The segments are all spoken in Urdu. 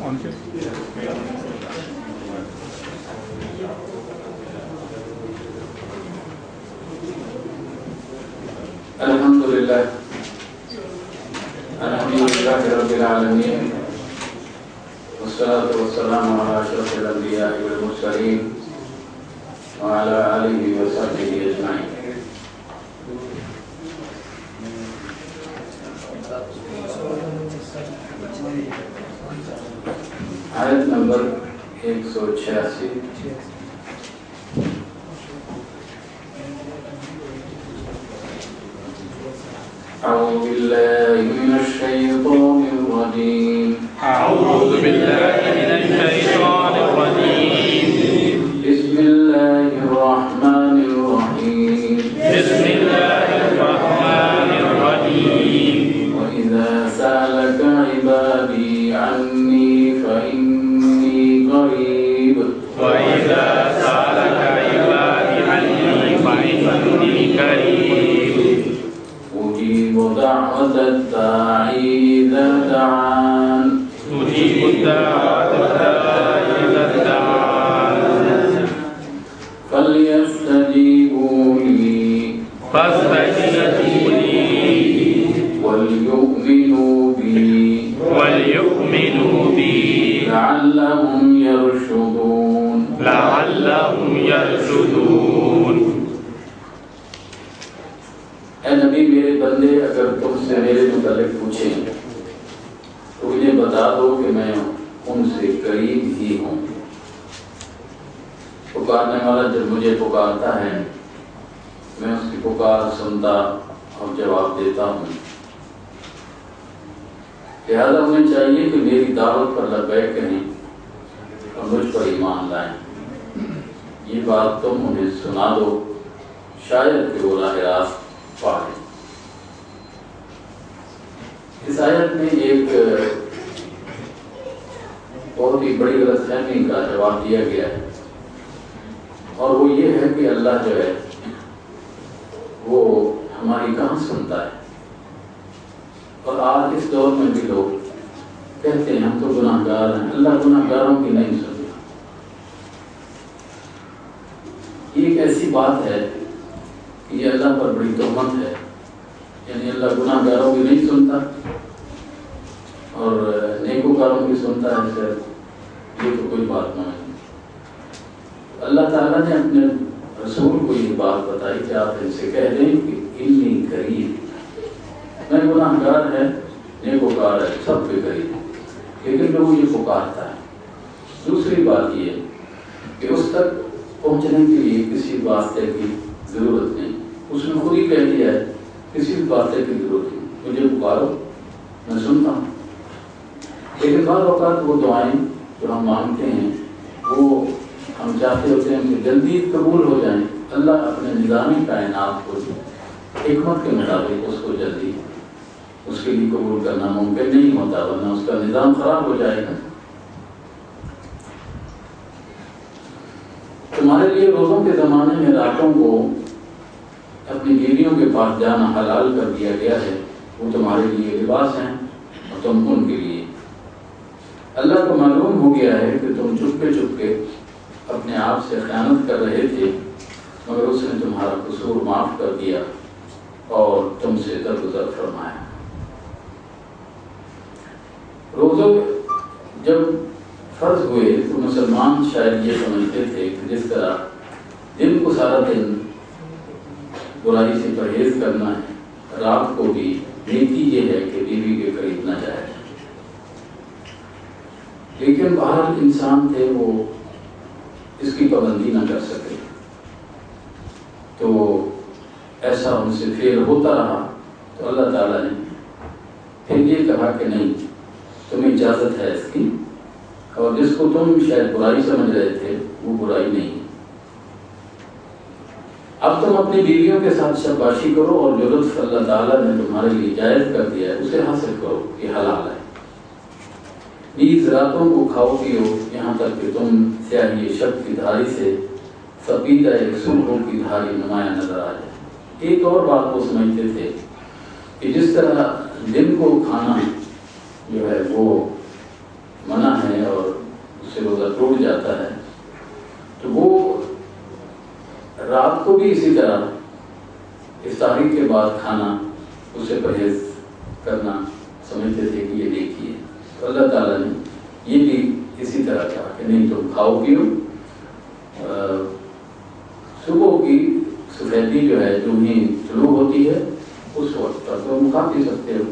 الحمدللہ رب العالمین والصلاة والسلام علی اشرف الانبیاء والمرسلین وعلی آلہ وصحبہ اجمعین۔ آیت نمبر 186۔ أعوذ بالله من الشيطان الرجيم أعوذ بالله من الشيطان الرجيم بسم الله الرحمن الرحيم بسم الله الرحمن الرحيم وإذا سألك عبادي عني فإني قريب وإذا سألك عبادي عني فإني قريب أجيب دعوة الداعي إذا دعان أجيب الدعوة إذا دعان فليستجيبوا لي فاستجيبوا لي وليؤمنوا بي وليؤمنوا بي لعلهم يرشدون لعلهم يرشدون۔ اے نبی میرے بندے، اگر تم سے میرے متعلق پوچھیں تو انہیں بتا دو کہ میں ان سے قریب ہی ہوں۔ پکارنے والا جب مجھے پکارتا ہے میں اس کی پکار سنتا اور جواب دیتا ہوں، لہذا انہیں چاہیے کہ میری دعوت پر لبیک کہیں اور مجھ پر ایمان لائیں۔ یہ بات تم انہیں سنا دو، شاید کہ وہ راہ راست پائیں۔ اس آیت میں ایک بہت ہی بڑی غلط فہمی کا جواب دیا گیا ہے، اور وہ یہ ہے کہ اللہ جو ہے وہ ہماری کہاں سنتا ہے۔ اور آج اس دور میں بھی لوگ کہتے ہیں ہم تو گناہ گار ہیں، اللہ گناہ گاروں کی نہیں سنتا۔ یہ ایک ایسی بات ہے کہ یہ اللہ پر بڑی تہمت ہے، یعنی اللہ گناہ گاروں کی نہیں سنتا اور نیکوکاروں کی سنتا ہے، پھر یہ تو کوئی بات نہیں۔ اللہ تعالیٰ نے اپنے رسول کو یہ بات بتائی کہ آپ ان سے کہہ دیں کہ انی قریب، میں گناہ گار ہے، نیکوکار ہے، سب کے قریب، لیکن لوگ یہ پکارتا ہے۔ دوسری بات یہ کہ اس تک پہنچنے کے لیے کسی واسطے کی ضرورت نہیں، اس نے خود ہی کہہ دیا ہے کسی بھی واسطے کی ضرورت نہیں، مجھے پکارو میں سنتا ہوں۔ لیکن بعض اوقات وہ دعائیں جو ہم مانگتے ہیں وہ ہم چاہتے ہوتے ہیں کہ جلدی قبول ہو جائیں۔ اللہ اپنے نظام کائنات کو حکمت کے مطابق اس کو جلدی اس کے لیے قبول کرنا ممکن نہیں ہوتا، ورنہ اس کا نظام خراب ہو جائے گا۔ تمہارے لیے روزوں کے زمانے میں راتوں کو اپنی بیویوں کے پاس جانا حلال کر دیا گیا ہے، وہ تمہارے لیے لباس ہیں اور تم ان کے لیے۔ اللہ کو معلوم ہو گیا ہے کہ تم چپکے چپکے اپنے آپ سے خیانت کر رہے تھے، مگر اس نے تمہارا قصور معاف کر دیا اور تم سے درگزر فرمایا۔ روزے جب فرض ہوئے تو مسلمان شاید یہ سمجھتے تھے کہ جس طرح دن کو سارا دن برائی سے پرہیز کرنا ہے، رات کو بھی نیکی یہ ہے کہ بیوی کے قریب نہ جائے۔ لیکن بہرحال انسان تھے، وہ اس کی پابندی نہ کر سکے، تو ایسا ان سے فعل ہوتا رہا۔ تو اللہ تعالیٰ نے پھر یہ کہا کہ نہیں، تمہیں اجازت ہے اس کی، اور جس کو تم شاید برائی سمجھ رہے تھے وہ برائی نہیں۔ اب تم اپنی بیویوں کے ساتھ شاباشی کرو اور جو لطف اللہ تعالیٰ نے تمہارے لیے جائز کر دیا ہے اسے حاصل کرو، یہ حلال ہے۔ نیز راتوں کو کھاؤ پیو یہاں تک کہ تم سیاہی شب کی دھاری سے سپیدہ صبح کی دھاری نمایاں نظر آ جائے۔ ایک اور بات وہ سمجھتے تھے کہ جس طرح دن کو کھانا جو ہے وہ منع ہے جائیں اور اس سے روزہ ٹوٹ جاتا ہے تو وہ رات کو بھی اسی طرح افطاری کے بعد کھانا اس سے پرہیز کرنا سمجھتے تھے کہ یہ نیکی ہے. تو اللہ تعالیٰ نے یہ بھی اسی طرح کہا کہ نہیں تم کھاؤ پیو، صبح کی سفیدی جو ہے جو ہی طلوع ہوتی ہے اس وقت تک تم کھا پی سکتے ہو.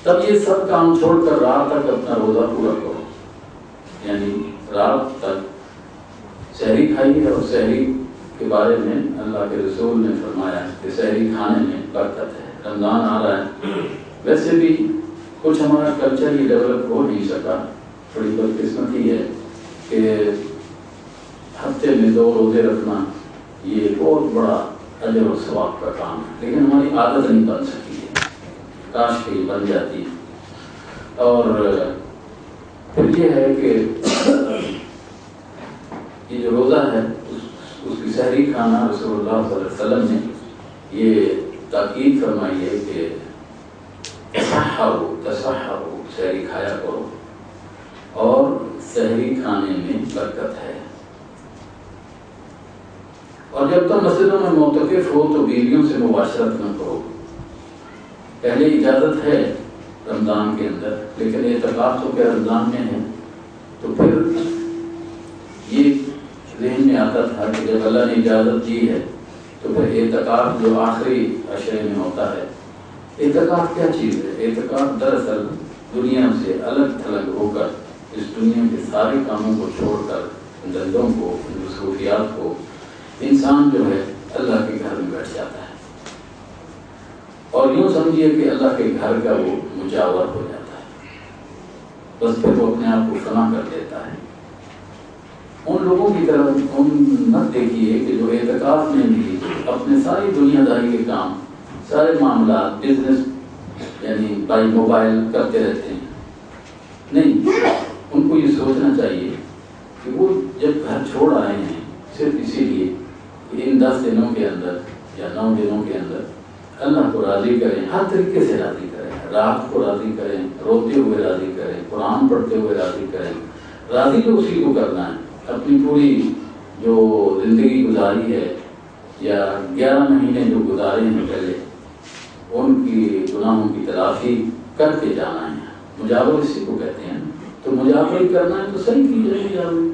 تب یہ سب کام چھوڑ کر رات تک اپنا روزہ پورا کرو، یعنی رات تک سحری کھائیے. اور سحری کے بارے میں اللہ کے رسول نے فرمایا کہ سحری کھانے میں برکت ہے. رمضان آ رہا ہے، ویسے بھی کچھ ہمارا کلچر ہی ڈیولپ ہو نہیں سکا. بڑی بدقسمتی ہے کہ ہفتے میں 2 روزے رکھنا یہ بہت بڑا اجر و ثواب کا کام ہے، لیکن ہماری عادت نہیں بن سکی ہے. کاش کہ بن جاتی. اور پھر یہ ہے کہ یہ جو روزہ ہے اس کی سحری کھانا رسول اللہ صلی اللہ علیہ وسلم نے یہ تاکید فرمائی ہے کہ تسحروا سحری کھایا کرو اور سحری کھانے میں برکت ہے. اور جب تک مسجدوں میں معتکف ہو تو بیویوں سے مباشرت نہ کرو. پہلے اجازت ہے رمضان کے اندر، لیکن اعتکاف تو کیا رمضان میں ہے. تو پھر یہ ذہن میں آتا تھا کہ جب اللہ نے اجازت دی ہے تو پھر اعتکاف جو آخری عشرے میں ہوتا ہے، اعتکاف کیا چیز ہے؟ اعتکاف دراصل دنیا سے الگ تھلگ ہو کر اس دنیا کے سارے کاموں کو چھوڑ کر دندوں کو مصروفیات کو انسان جو ہے اللہ کے گھر میں بیٹھ جاتا ہے اور یوں سمجھیے کہ اللہ کے گھر کا وہ مجاور ہو جاتا ہے. بس پھر وہ اپنے آپ کو فنا کر دیتا ہے. ان لوگوں کی طرف مت دیکھیے کہ جو اعتکاف میں بھی اپنے ساری دنیا داری کے کام، سارے معاملات، بزنس یعنی بائی موبائل کرتے رہتے ہیں. نہیں، ان کو یہ سوچنا چاہیے کہ وہ جب گھر چھوڑ آئے ہیں صرف اسی لیے کہ ان 10 دنوں کے اندر یا 9 دنوں کے اندر اللہ کو راضی کریں، ہر طریقے سے راضی کریں. رات کو راضی کریں، روتے ہوئے راضی کریں، قرآن پڑھتے ہوئے راضی کریں. راضی تو اسی کو کرنا ہے. اپنی پوری جو زندگی گزاری ہے یا 11 مہینے جو گزارے ہیں پہلے، ان کی گناہوں کی تلافی کر کے جانا ہے. مجاور اسی کو کہتے ہیں. تو مجاوری کرنا ہے تو صحیح کی جائے مجاوری.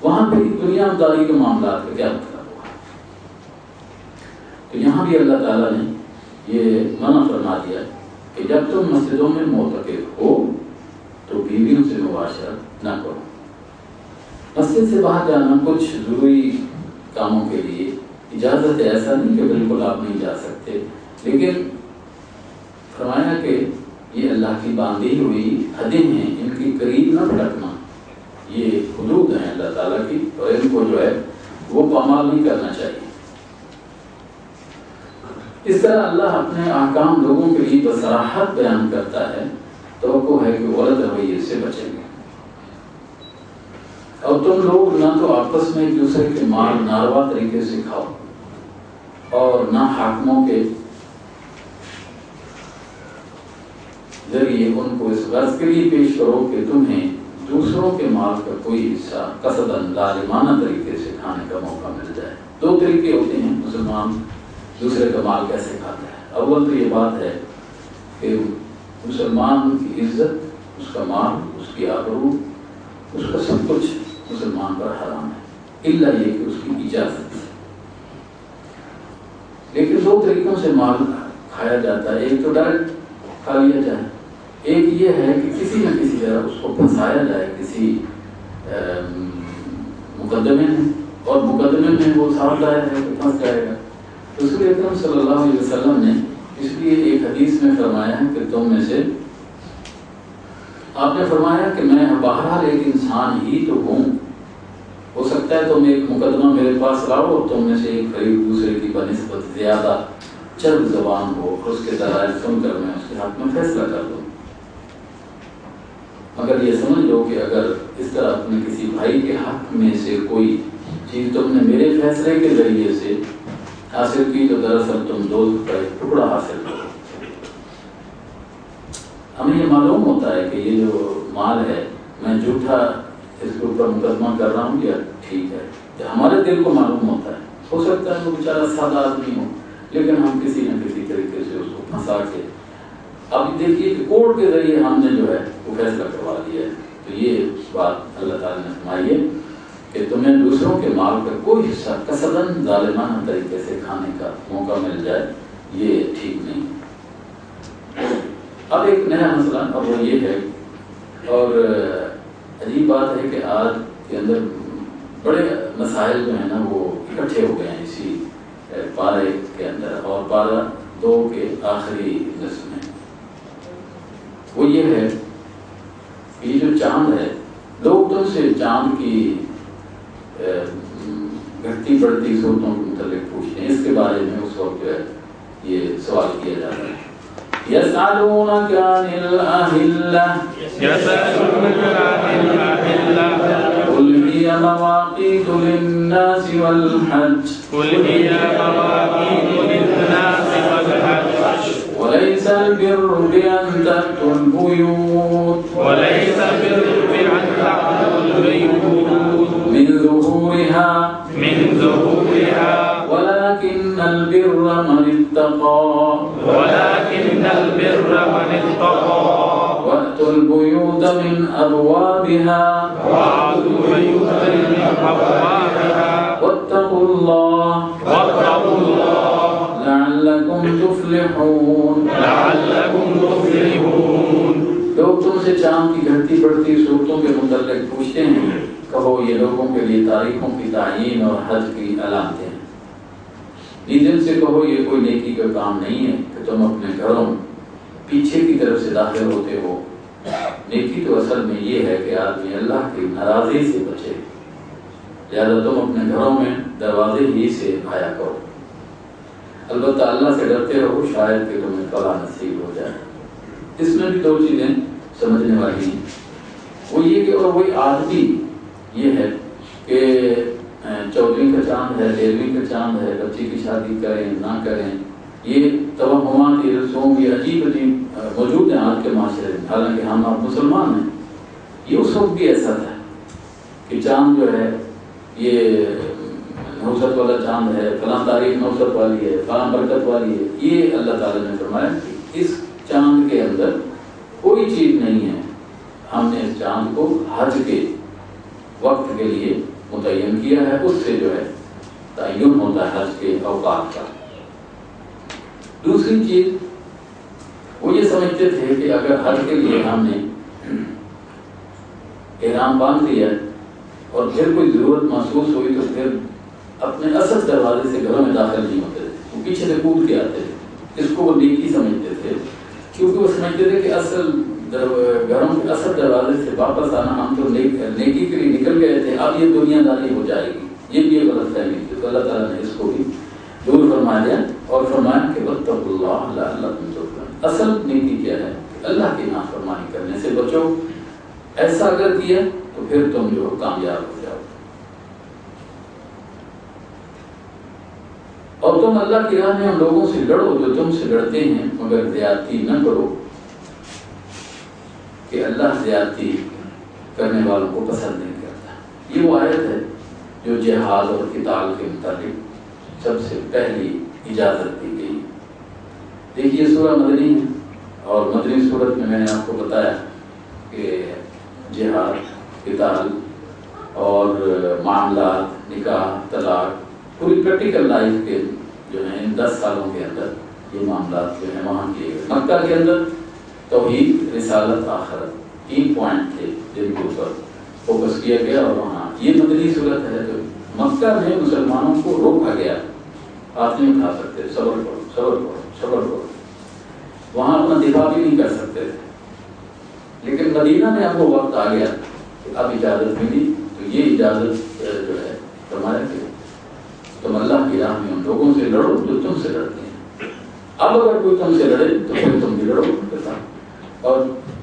وہاں پہ دنیا داری کے معاملات کا کیا مطلب ہوا؟ تو یہاں بھی اللہ تعالیٰ نے یہ منع فرما دیا کہ جب تم مسجدوں میں معتکف ہو تو بیویوں سے مباشرت نہ کرو. مسجد سے باہر جانا کچھ ضروری کاموں کے لیے اجازت ہے، ایسا نہیں کہ بالکل آپ نہیں جا سکتے، لیکن فرمایا کہ یہ اللہ کی باندھی ہوئی حدیں ہیں، ان کی قریب نہ بھٹکنا. یہ حدود ہیں اللہ تعالیٰ کی اور ان کو جو ہے وہ پامال نہیں کرنا چاہیے. اس طرح اللہ اپنے احکام لوگوں کے لیے بصراحت بیان کرتا ہے. توقع ہے کہ غلط رویے سے بچیں گے. اور تم لوگ نہ تو آپس میں ایک دوسرے کے مال ناروا طریقے سے کھاؤ اور نہ حاکموں کے ذریعے ان کو اس غرض کے لیے پیش کرو کہ تمہیں دوسروں کے مال کا کوئی حصہ قصداً ظالمانہ طریقے سے کھانے کا موقع مل جائے. 2 طریقے ہوتے ہیں مسلمان دوسرے کا مال کیسے کھاتا ہے. اول تو یہ بات ہے کہ مسلمان کی عزت، اس کا مال، اس کی آبرو، اس کا سب کچھ مسلمان پر حرام ہے، الا یہ کہ اس کی اجازت ہے. لیکن 2 طریقوں سے مال کھایا جاتا ہے. ایک تو ڈائریکٹ کھا لیا جائے، ایک یہ ہے کہ کسی نہ کسی طرح اس کو پھنسایا جائے کسی مقدمے میں، اور مقدمے میں وہ صاف ظاہر ہے کہ پھنس جائے گا. رسول اکرم صلی اللہ علیہ وسلم نے اس لیے ایک حدیث میں فرمایا ہے کہ تم میں سے، آپ نے فرمایا کہ میں بہرحال ایک انسان ہی تو ہوں، ہو سکتا ہے تم ایک مقدمہ میرے پاس لاؤ اور تم میں سے ایک فریق دوسرے کی بنسبت زیادہ چرب زبان ہو اور اس کے دلائل سن کر میں اس کے حق میں فیصلہ کر دوں. مگر یہ سمجھ لو کہ اگر اس طرح اپنے کسی بھائی کے حق میں سے کوئی چیز تم نے میرے فیصلے کے ذریعے سے حاصل کی تو دراصل تم دوزخ کا ایک ٹکڑا حاصل کرو. ہمیں یہ معلوم ہوتا ہے کہ یہ جو مال ہے میں جھوٹا اس کے اوپر مقدمہ کر رہا ہوں یا ٹھیک ہے، ہمارے دل کو معلوم ہوتا ہے۔ ہو سکتا ہے وہ بیچارہ سادہ آدمی ہو لیکن ہم کسی نہ کسی طریقے سے اس کو پھنسا کے، اب دیکھیے کہ کورٹ کے ذریعے ہم نے جو ہے وہ فیصلہ کروا دیا ہے۔ تو یہ بات اللہ تعالیٰ نے فرمائی ہے کہ تمہیں دوسروں کے مال کا کوئی حصہ قصداً ظالمانہ طریقے سے کھانے کا موقع مل جائے، یہ ٹھیک نہیں۔ اب ایک نیا مسئلہ اب وہ یہ ہے، اور عجیب بات ہے کہ آج کے اندر بڑے مسائل جو ہیں نا وہ اکٹھے ہو گئے ہیں اسی پارے کے اندر، اور پارہ 2 کے آخری نصف میں وہ یہ ہے کہ یہ جو چاند ہے، لوگ تم سے چاند کی گھٹتی بڑھتی صورتوں کے متعلق پوچھتے ہیں، اس کے بارے میں اس وقت جو ہے یہ سوال کیا جاتا ہے۔ يسألونك عن الأهلة قل هي مواقيت للناس والحج وليس البر بأن تأتوا البيوت من ظهورها ولكن البر من اتقى وأتوا البيوت من أبوابها واتقوا الله لعلكم تفلحون۔ لوگ تم سے چاند کی گھٹتی بڑھتی صورتوں کے متعلق پوچھتے ہیں، کہو یہ لوگوں کے لیے تاریخوں کی تعیین اور حج کی علامتیں ہیں۔ دل سے کہو یہ کوئی نیکی کا کام نہیں ہے کہ تم اپنے گھروں پیچھے کی طرف سے داخل ہوتے ہو۔ نیکی تو اصل میں یہ ہے کہ آدمی اللہ کی ناراضی سے بچے، لہذا تم اپنے گھروں میں دروازے ہی سے آیا کرو۔ البتہ اللہ سے ڈرتے رہو، شاید کہ تمہیں فلاح نصیب ہو جائے۔ اس میں بھی 2 چیزیں سمجھنے والی ہیں، وہ یہ کہ اور وہی عادتی یہ ہے کہ 14ویں کا چاند ہے، 13ویں کا چاند ہے، بچے کی شادی کریں نہ کریں، یہ توہمات، یہ رسوم، یہ عجیب موجود ہیں آج کے معاشرے میں، حالانکہ ہم آپ مسلمان ہیں۔ یہ اس وقت بھی ایسا تھا کہ چاند جو ہے یہ نوست والا چاند ہے، فلاں تاریخ نوست والی ہے، فلاں برکت والی ہے۔ یہ اللہ تعالیٰ نے فرمایا کہ اس چاند کے اندر کوئی چیز نہیں ہے، ہم نے اس چاند کو حج کے وقت کے لیے متعین کیا ہے، اس سے جو ہے تعین ہوتا ہے حج کے اوقات کا۔ دوسری چیز وہ یہ سمجھتے تھے کہ اگر حج کے لیے ہم نے احرام باندھ لیا اور پھر کوئی ضرورت محسوس ہوئی تو پھر اپنے اصل دروازے سے گھروں میں داخل نہیں ہوتے تھے، وہ پیچھے سے کود کے آتے تھے۔ اس کو وہ نیکی سمجھتے تھے، کیونکہ وہ سمجھتے تھے کہ اصل گھروں کے اصل دروازے سے واپس آنا، ہم تو نیکی کے لیے نکل گئے تھے، اب یہ دنیا داری ہو جائے گی۔ یہ بھی ایک غلط فہمی تھی، تو اللہ تعالیٰ نے اس کو بھی دور فرما دیا اور فرمایا کہ واتقوا اللہ لعلکم تفلحون۔ اصل نیکی کیا ہے کہ اللہ کی نافرمانی کرنے سے بچو، ایسا اگر کیا تو پھر تم جو کامیاب ہو جاؤ۔ اور تم اللہ کی راہ میں ان لوگوں سے لڑو جو تم سے لڑتے ہیں، مگر زیادتی نہ کرو کہ اللہ زیادتی کرنے والوں کو پسند نہیں کرتا۔ یہ وہ آیت ہے جو جہاد اور قتال کے متعلق سب سے پہلی اجازت دی گئی۔ دیکھیے سورہ مدنی ہے، اور مدنی صورت میں میں نے آپ کو بتایا کہ جہاد، قتال اور معاملات، نکاح، طلاق، پوری پریکٹیکل لائف کے جو ہیں 10 سالوں کے اندر یہ معاملات جو ہیں وہاں کیے گئے۔ مکہ کے اندر توحید، رسالت، آخرت، 3 پوائنٹ تھے جن کے اوپر فوکس کیا گیا، اور وہاں یہ مدنی صورت ہے تو مکہ میں مسلمانوں کو روکا گیا، ہاتھ نہیں اٹھا سکتے، صبر کرو صبر کرو صبر کرو، وہاں اپنا دفاع بھی نہیں کر سکتے تھے۔ لیکن مدینہ میں اب وہ وقت آ گیا کہ اب اجازت ملی، تو یہ اجازت جو ہے فرمایا کہ تم اللہ کی راہ میں ان لوگوں سے لڑو جو تم سے لڑتے ہیں۔ اب اگر کوئی تم سے لڑے تو پھر تم بھی لڑو ان کے ساتھ، اور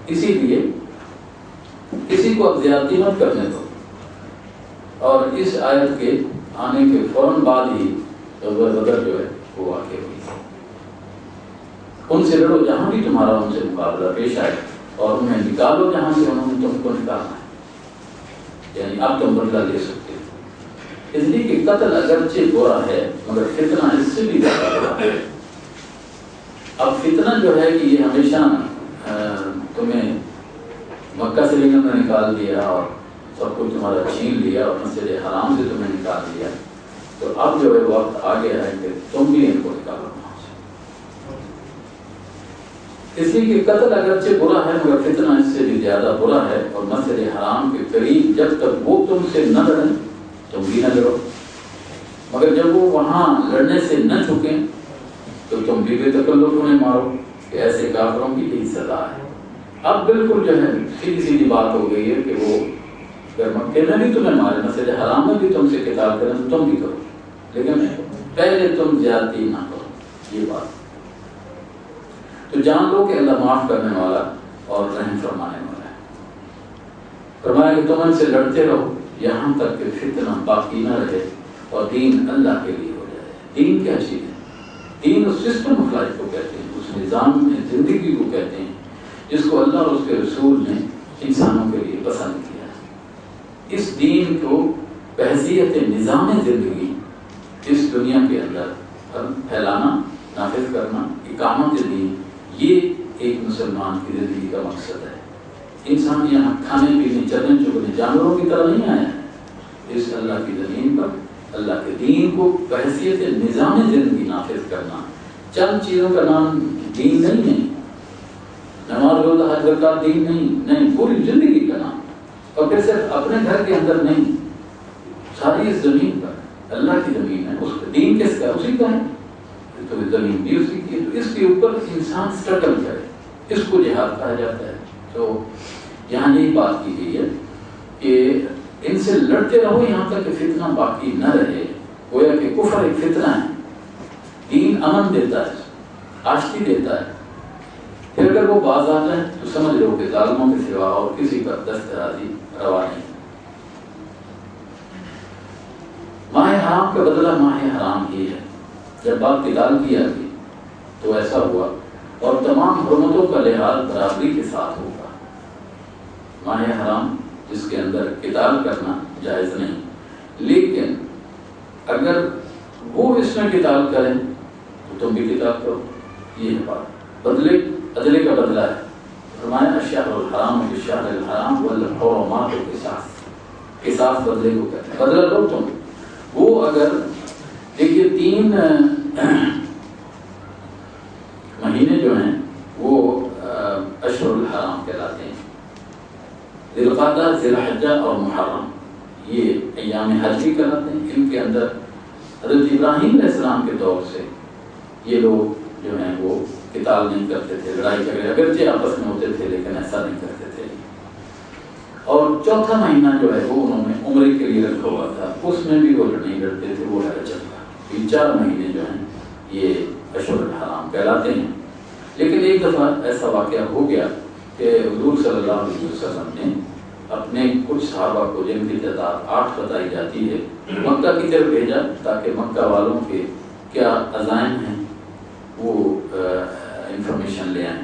اسی لیے کسی کو اب زیادتی مت کرنے دو۔ اور اس آیت کے آنے کے فوراً بعد ہی غزوہ بدر جو ہے وہ واقع ہوئی۔ ان سے لڑو جہاں بھی تمہارا ان سے مقابلہ پیش آئے، اور انہیں نکالو جہاں سے انہوں نے تم کو نکالنا ہے، یعنی اب تم بدلہ لے سکتے ہو۔ اس لیے کہ قتل اگرچہ برا ہے مگر فتنہ اس سے بھی زیادہ برا ہے۔ اب فتنہ جو ہے کہ یہ ہمیشہ تمہیں مکہ سے انہوں نے نکال دیا اور سب کچھ تمہارا چھین لیا اور مسجد حرام سے تمہیں نکال دیا، تو اب جو ہے وقت آ گیا ہے کہ تم بھی ان کو نکالو وہاں سے۔ اس لیے کہ قتل اگرچہ برا ہے مگر فتنہ اس سے بھی زیادہ برا ہے، اور مسجد حرام کے قریب جب تک وہ تم سے نہ لڑیں تم بھی نہ لڑو، مگر جب وہ وہاں لڑنے سے نہ جھکیں تو تم بھی بے تکلف انہیں مارو، کہ ایسے کافروں کی یہی سزا ہے۔ اب بالکل جو ہے سیدھی سیدھی بات ہو گئی ہے کہ وہ اگر مکے میں بھی تمہیں مارے، مسجد حرام میں بھی تم سے قتال کریں تو تم بھی کرو، لیکن پہلے تم زیادتی نہ کرو، یہ بات۔ تو جان لو کہ اللہ معاف کرنے والا اور رحم فرمانے والا ہے۔ فرمایا کہ تم ان سے لڑتے رہو یہاں تک کہ فتنہ باقی نہ رہے اور دین اللہ کے لیے ہو جائے۔ دین کیا چیز ہے؟ دین اس سسٹم آف لائف کو کہتے ہیں، اس نظام میں زندگی کو کہتے ہیں جس کو اللہ اور اس کے رسول نے انسانوں کے لیے پسند کیا ہے۔ اس دین کو بحیثیت نظام زندگی اس دنیا کے اندر پھیلانا، نافذ کرنا، اقامت دین، یہ ایک مسلمان کی زندگی کا مقصد ہے۔ انسان یہاں کھانے پینے چلنے چکنے جانوروں کی طرح نہیں آیا ہے، اس اللہ کی زمین پر اللہ کے دین کو بحیثیت نظام زندگی نافذ کرنا۔ چند چیزوں کا نام دین نہیں ہے، نماز روزہ حج زکات دین نہیں، پوری زندگی کا نام، اور پھر صرف اپنے گھر کے اندر نہیں، ساری اس زمین پر اللہ کی زمین ہے، اس کا دین کس کا؟ اسی کا ہے، تو زمین بھی اسی کی ہے، تو اس کے اوپر انسان سٹرگل کرے، اس کو جہاد کہا جاتا ہے۔ تو یہاں یہی بات کی گئی ہے کہ ان سے لڑتے رہو یہاں تک کہ فتنہ باقی نہ رہے۔ گویا کہ کفر ایک فتنہ ہے، دین امن دیتا ہے، آشتی دیتا ہے، پھر اگر وہ باز آ جائیں تو سمجھ لو کہ ظالموں کے سوا اور کسی پر دسترازی روا نہیں۔ ماہ حرام کا بدلہ ماہ حرام ہی ہے۔ جب بات قتال کی آ گئی تو ایسا ہوا، اور تمام حرمتوں کا لحاظ برابری کے ساتھ ہوگا۔ ماہ حرام جس کے اندر قتال کرنا جائز نہیں، لیکن اگر وہ اس میں قتال کریں تو تم بھی قتال کرو، یہ ہے بات۔ عدلے کا بدلہ ہے۔ فرمایا الشہر الحرام بالشہر الحرام والحرمات قصاص، قصاص بدلے کو کہتے ہیں، بدلہ لو تم۔ وہ اگر دیکھیے 3 مہینے جو ہیں وہ اشہر الحرام کہلاتے ہیں، ذی القعدہ، ذی الحجہ اور محرم، یہ ایام حج بھی کہلاتے ہیں۔ ان کے اندر حضرت ابراہیم علیہ السلام کے دور سے یہ لوگ جو ہیں وہ قتال نہیں کرتے تھے، لڑائی جھگڑے اگرچہ آپس میں ہوتے تھے لیکن ایسا نہیں کرتے تھے۔ اور چوتھا مہینہ جو ہے وہ انہوں نے عمرے کے لیے رکھا ہوا تھا، اس میں بھی وہ نہیں لڑتے تھے، وہ ہے رجب کا۔ یہ 4 مہینے جو ہیں یہ اشہر الحرام کہلاتے ہیں۔ لیکن ایک دفعہ ایسا واقعہ ہو گیا کہ حضور صلی اللہ علیہ وسلم نے اپنے کچھ صحابہ کو، جن کی تعداد 8 بتائی جاتی ہے، مکہ کی طرف بھیجا تاکہ مکہ والوں کے کیا عزائم ہیں وہ انفارمیشن لے آئیں۔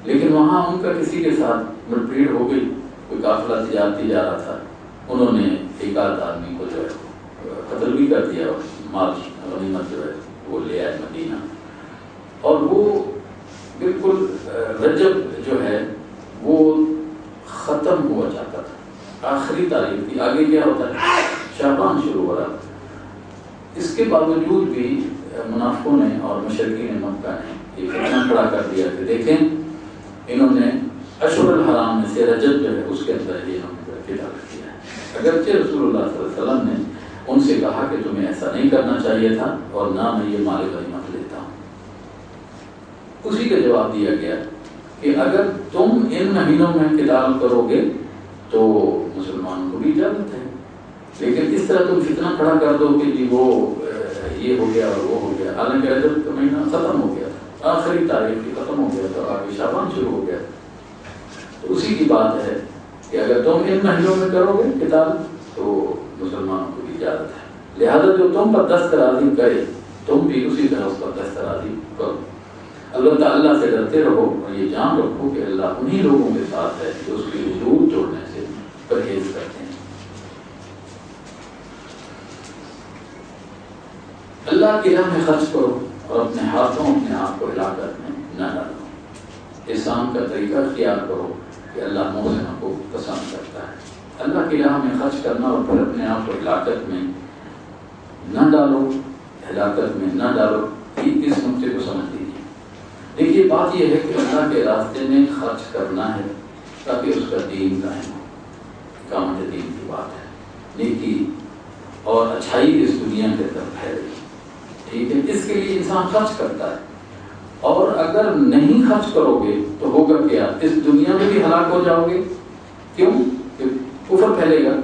لیکن وہاں ان کا کسی کے ساتھ مٹ بھیڑ ہو گئی، کوئی قافلہ تجارتی جا رہا تھا، انہوں نے ایک آدھ آدمی کو جو ہے قتل بھی کر دیا، مال غنیمت جو ہے وہ لے آئے مدینہ۔ اور وہ بالکل رجب جو ہے وہ ختم ہوا جاتا تھا، آخری تاریخ تھی، آگے کیا ہوتا ہے شعبان شروع ہو رہا تھا۔ اس کے باوجود بھی منافقوں نے اور مشرکین مکہ نے یہ فتنہ کھڑا کر دیا کہ دیکھیں انہوں نے اشہر الحرام میں سے رجب جو ہے اس کے اندر یہ انہوں نے قتال کیا ہے، اگرچہ رسول اللہ صلی اللہ علیہ وسلم نے ان سے کہا کہ تمہیں ایسا نہیں کرنا چاہیے تھا اور نہ میں یہ مال غنیمت لیتا ہوں۔ اسی کا جواب دیا گیا کہ اگر تم ان مہینوں میں قتال کرو گے تو مسلمانوں کو بھی اجازت ہے، لیکن اس طرح تم فتنہ کھڑا کر دو کہ جی وہ یہ ہو گیا اور وہ ہو گیا، حالانکہ رجب کا مہینہ ختم ہو گیا تھا، آخری تاریخ بھی ختم ہو گیا تھا، آگے شعبان شروع ہو گیا۔ تو اسی کی بات ہے کہ اگر تم ان مہینوں میں کرو گے قتال تو مسلمانوں کو بھی اجازت ہے، لہذا جو تم پر دسترازی کرے تم بھی اسی طرح اس پر دسترازی کرو۔ اللہ تعالیٰ سے ڈرتے رہو اور یہ جان رکھو کہ اللہ انہی لوگوں کے ساتھ ہے جو اس کی حدود توڑنے سے پرہیز کرتے ہیں۔ اللہ کی راہ میں خرچ کرو اور اپنے ہاتھوں اپنے آپ کو ہلاکت میں نہ ڈالو۔ احسان کا طریقہ اختیار کرو کہ اللہ محسنوں کو پسند کرتا ہے۔ اللہ کی راہ میں خرچ کرنا اور پھر اپنے آپ کو ہلاکت میں نہ ڈالو، ہلاکت میں نہ ڈالو، اس نقطے کو سمجھ لیجیے۔ دیکھیے بات یہ ہے کہ اللہ کے راستے میں خرچ کرنا ہے تاکہ اس کا دین قائم ہو، اقامت دین کی بات ہے، نیکی اور اچھائی اس دنیا کے طرف ہے، ٹھیک ہے، اس کے لیے انسان خرچ کرتا ہے۔ اور اگر نہیں خرچ کرو گے تو ہوگا کیا؟ اس دنیا میں بھی ہلاک ہو جاؤ گے۔ کیوں؟ کہ کفر پھیلے گا،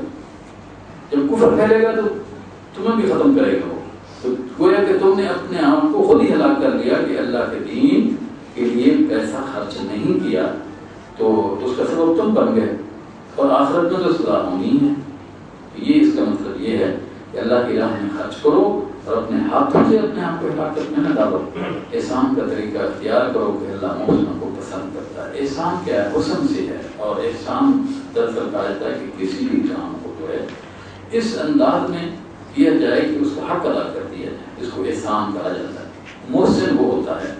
جب کفر پھیلے گا تو تمہیں بھی ختم کرے گا وہ، تو گویا کہ تم نے اپنے آپ کو خود ہی ہلاک کر لیا کہ اللہ کے دین کے لیے پیسہ خرچ نہیں کیا تو اس کا سبب تم بن گئے، اور آخرت میں تو سزا ہونی ہے۔ یہ اس کا مطلب یہ ہے کہ اللہ کی راہ میں خرچ کرو اور اپنے ہاتھوں سے اپنے آپ کو ہلاکت میں نہ ڈالو۔ احسان کا طریقہ اختیار کرو کہ اللہ محسنوں کو پسند کرتا ہے۔ احسان کیا ہے؟ حسن سے ہے، اور احسان دراصل کہا جاتا ہے کہ کسی بھی کام کو جو ہے اس انداز میں کیا جائے کہ اس کو حق ادا کر دیا جائے، اس کو احسان کہا جاتا ہے۔ محسن وہ ہوتا ہے،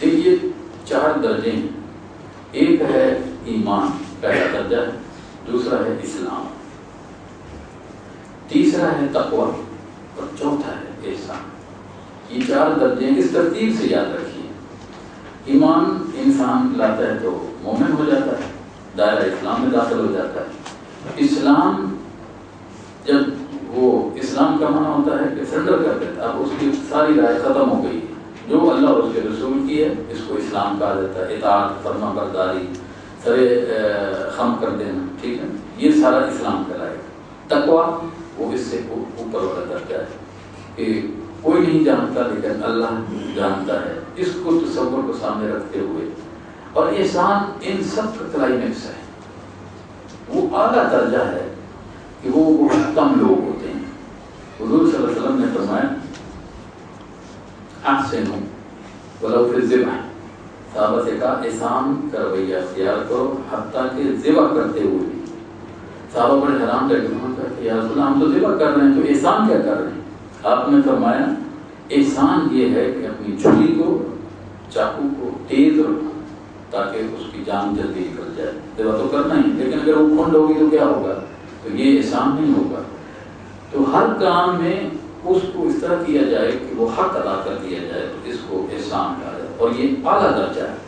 دیکھیے 4 درجے ہیں، ایک ہے ایمان، پہلا درجہ ہے، دوسرا ہے اسلام، تیسرا ہے تقوی اور چوتھا ہے احسان۔ یہ 4 درجے اس ترتیب سے یاد رکھیے۔ ایمان انسان لاتا ہے تو مومن ہو جاتا ہے، دائرہ اسلام میں داخل ہو جاتا ہے۔ اسلام، جب وہ اسلام کا معنی ہوتا ہے کہ سرنڈر کر دیتا ہے، اب اس کی ساری رائے ختم ہو گئی، جو اللہ اور اس کے رسول کی ہے اس کو اسلام کہا جاتا ہے۔ اطاعت، فرما برداری، سرے خم کر دینا، ٹھیک ہے، یہ سارا اسلام کہلائے گا۔ تقوی وہ اس سے اوپر والا درجہ ہے کہ کوئی نہیں جانتا لیکن اللہ جانتا ہے، اس کو تصور کو سامنے رکھتے ہوئے۔ اور احسان ان سب کا کلائمیکس ہے، وہ اعلیٰ درجہ ہے کہ وہ بہت کم لوگ ہوتے ہیں۔ حضور صلی اللہ علیہ وسلم نے فرمایا احسنوا ولو فی الذبح، صحابہ سے کہا احسان کا رویہ اختیار کرو حتیٰ کہ ذبح کرتے ہوئے بھی۔ صحابہ بڑے حیران رہ گئے کہ یا رسول اللہ ہم تو ذبح کر رہے ہیں تو احسان کیا کر رہے ہیں؟ آپ نے فرمایا احسان یہ ہے کہ اپنی چھری کو، چاقو کو تیز رکھو تاکہ اس کی جان جلدی نکل جائے۔ ذبح تو کرنا ہی، لیکن اگر وہ کھنڈ ہوگی تو کیا ہوگا؟ تو یہ احسان نہیں ہوگا۔ تو ہر کام میں اس کو اس طرح کیا جائے کہ وہ حق ادا کر دیا جائے، تو اس کو احسان کہا جائے، اور یہ اعلیٰ درجہ ہے۔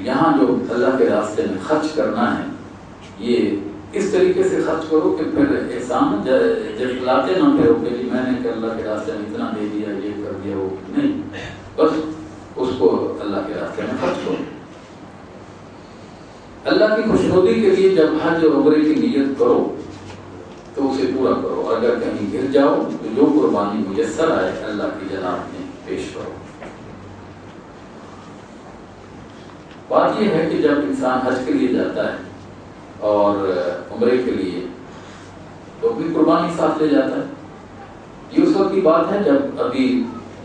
یہاں جو اللہ کے راستے میں خرچ کرنا ہے، یہ اس طریقے سے خرچ کرو کہ پھر احسان جب لاتے نہ پھرو کہ میں نے کہ اللہ کے راستے میں اتنا دے دیا، یہ کر دیا، وہ نہیں، بس اس کو اللہ کے راستے میں خرچ کرو۔ اللہ کی خوشنودی کے لیے جب حج اور عمرے کی نیت کرو تو اسے پورا کرو، اور اگر کہیں گر جاؤ تو جو قربانی میسر آئے اللہ کی جناب میں پیش کرو۔ بات یہ ہے کہ جب انسان حج کے لیے جاتا ہے اور عمرے کے لیے تو اپنی قربانی ساتھ لے جاتا ہے۔ یہ اس وقت کی بات ہے جب ابھی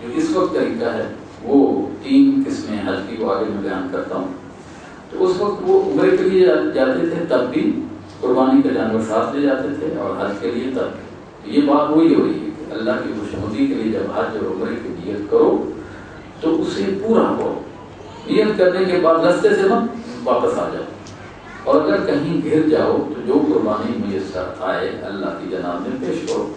جو اس وقت طریقہ ہے وہ 3 قسمیں حج کی کو آگے میں بیان کرتا ہوں۔ تو اس وقت وہ عمرے کے لیے جاتے تھے تب بھی قربانی کا جانور ساتھ لے جاتے تھے، اور حج کے لیے تب بھی۔ یہ بات وہی ہو رہی ہے کہ اللہ کی خوشنودی کے لیے جب حج اور عمرے کی نیت کرو تو اسے پورا کرو۔ نیت کرنے کے بعد راستے سے مت واپس آ جاؤ، اور اگر کہیں گر جاؤ تو جو قربانی میسر آئے اللہ کی جناب میں پیش کرو۔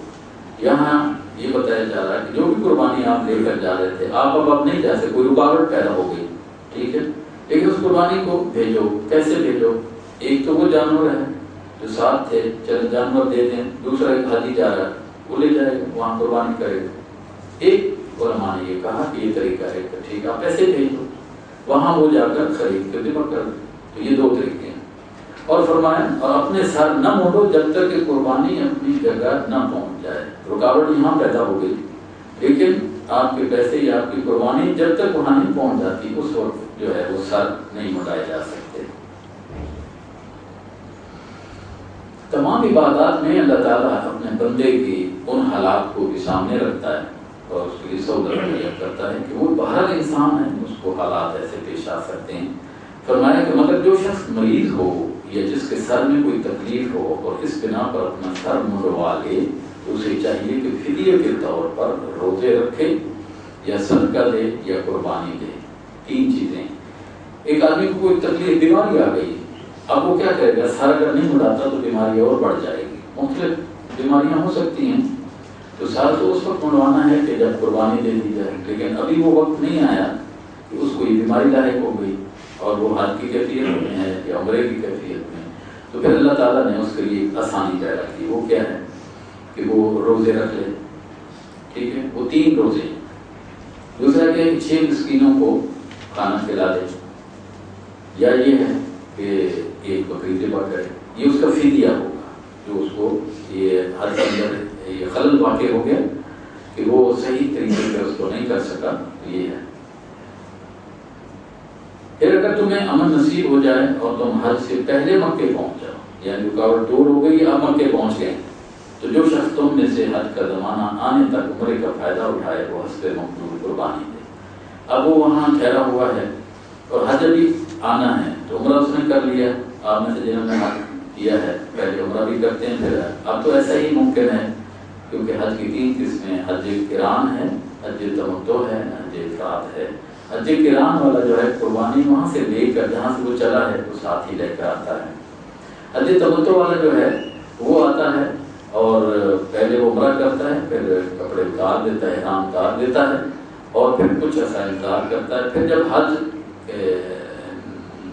یہاں یہ بتایا جا رہا ہے کہ جو بھی قربانی آپ لے کر جا رہے تھے، آپ اب نہیں جا سکتے، کوئی رکاوٹ پیدا ہو گئی، ٹھیک ہے، لیکن اس قربانی کو بھیجو۔ کیسے بھیجو؟ ایک تو وہ جانور ہے جو ساتھ تھے، چل جانور دے دیں، دوسرا ایک حاجی جا رہا ہے وہ لے جائے گا، وہاں قربانی کرے گا۔ ایک علماء نے یہ کہا کہ یہ طریقہ ہے کہ ٹھیک آپ ایسے بھیج دو، وہاں وہ جا کر خرید کر ذبح کر دیں۔ تو یہ 2 طریقے ہیں۔ اور فرمایا اور اپنے سر نہ موڑو جب تک کہ قربانی اپنی جگہ نہ پہنچ جائے۔ رکاوٹ یہاں پیدا ہو گئی، لیکن آپ کے پیسے یا آپ کی قربانی جب تک وہاں نہیں پہنچ جاتی اس وقت جو ہے وہ سر نہیں مڑائے جا سکتے۔ تمام عبادات میں اللہ تعالیٰ اپنے بندے کی ان حالات کو بھی سامنے رکھتا ہے اور اس کے لیے سہولت مہیا کرتا ہے کہ وہ بہرحال انسان ہے، اس کو حالات ایسے پیش آ سکتے ہیں۔ فرمایا کہ مگر جو شخص مریض ہو یا جس کے سر میں کوئی تکلیف ہو اور اس بنا پر اپنا سر منڈوا لے تو اسے چاہیے کہ فدیے کے طور پر روزے رکھے یا صدقہ دے یا قربانی دے۔ 3 چیزیں۔ ایک آدمی کو کوئی تکلیف، بیماری آ گئی، اب وہ کیا کرے گا؟ سر اگر نہیں مڑاتا تو بیماری اور بڑھ جائے گی، مختلف بیماریاں ہو سکتی ہیں، تو سر تو اس وقت منڈوانا ہے کہ جب قربانی دے دی جائے، لیکن ابھی وہ وقت نہیں آیا کہ اس کو یہ بیماری لاحق ہو گئی اور وہ حج کی کیفیت میں ہے یا عمرے کی کیفیت میں، تو پھر اللہ تعالیٰ نے اس کے لیے آسانی پیدا کی۔ وہ کیا ہے کہ وہ روزے رکھ لے، ٹھیک ہے، وہ 3 روزے۔ دوسرا کہ 6 مسکینوں کو کھانا کھلا دے، یا یہ ہے کہ ایک بکری ذبح کرے، یہ اس کا فدیہ ہوگا جو اس کو یہ حج کے اندر یہ خلل واقع ہو گیا کہ وہ صحیح طریقے سے اس کو نہیں کر سکا، تو یہ ہے۔ پھر اگر تمہیں امن نصیب ہو جائے اور تم حج سے پہلے مکے پہنچ جاؤ، یعنی رکاوٹ دور ہو گئی، اب مکے پہنچ گئے، تو جو شخص تم میں سے حج کا زمانہ آنے تک عمرے کا فائدہ اٹھائے وہ حسب مقدور قربانی دے۔ اب وہ وہاں ٹھہرا ہوا ہے اور حج ابھی آنا ہے، تو عمرہ اس نے کر لیا، آپ میں سے جنہوں نے حج کیا ہے پہلے عمرہ بھی کرتے ہیں، پھر اب تو ایسا ہی ممکن ہے کیونکہ حج کی 3 قسمیں، حج قران ہے، حج تمتع ہے، حج افراد ہے۔ حج قران والا جو ہے قربانی وہاں سے لے کر جہاں سے وہ چلا ہے وہ ساتھ ہی لے کر آتا ہے۔ حج تمتع والا جو ہے وہ آتا ہے اور پہلے وہ عمرہ کرتا ہے، پھر کپڑے اتار دیتا ہے، احرام اتار دیتا ہے اور پھر کچھ عرصہ انتظار کرتا ہے، پھر جب حج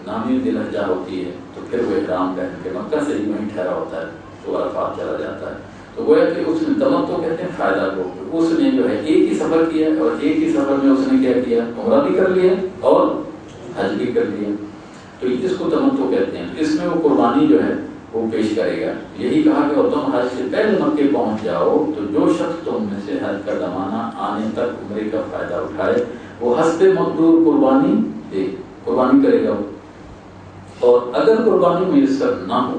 نامی ذی الحجہ ہوتی ہے تو پھر وہ احرام پہن کے مکہ سے ہی وہیں ٹھہرا ہوتا ہے تو عرفات چلا جاتا ہے۔ تو گویا کہ اس نے تمتع کہتے ہیں فائدہ کو، اس نے جو ہے ایک ہی سفر کیا اور ایک ہی سفر میں اس نے کیا کیا؟ عمرہ بھی کر لیا اور حج بھی کر لیا، تو اس کو تمتع کہتے ہیں۔ اس میں وہ قربانی جو ہے وہ پیش کرے گا۔ یہی کہا کہ اور تم حج سے پہلے مکے پہنچ جاؤ تو جو شخص تم میں سے حج کا زمانہ آنے تک عمرے کا فائدہ اٹھائے وہ حسب مقدور قربانی دے، قربانی کرے گا۔ اور اگر قربانی میسر نہ ہو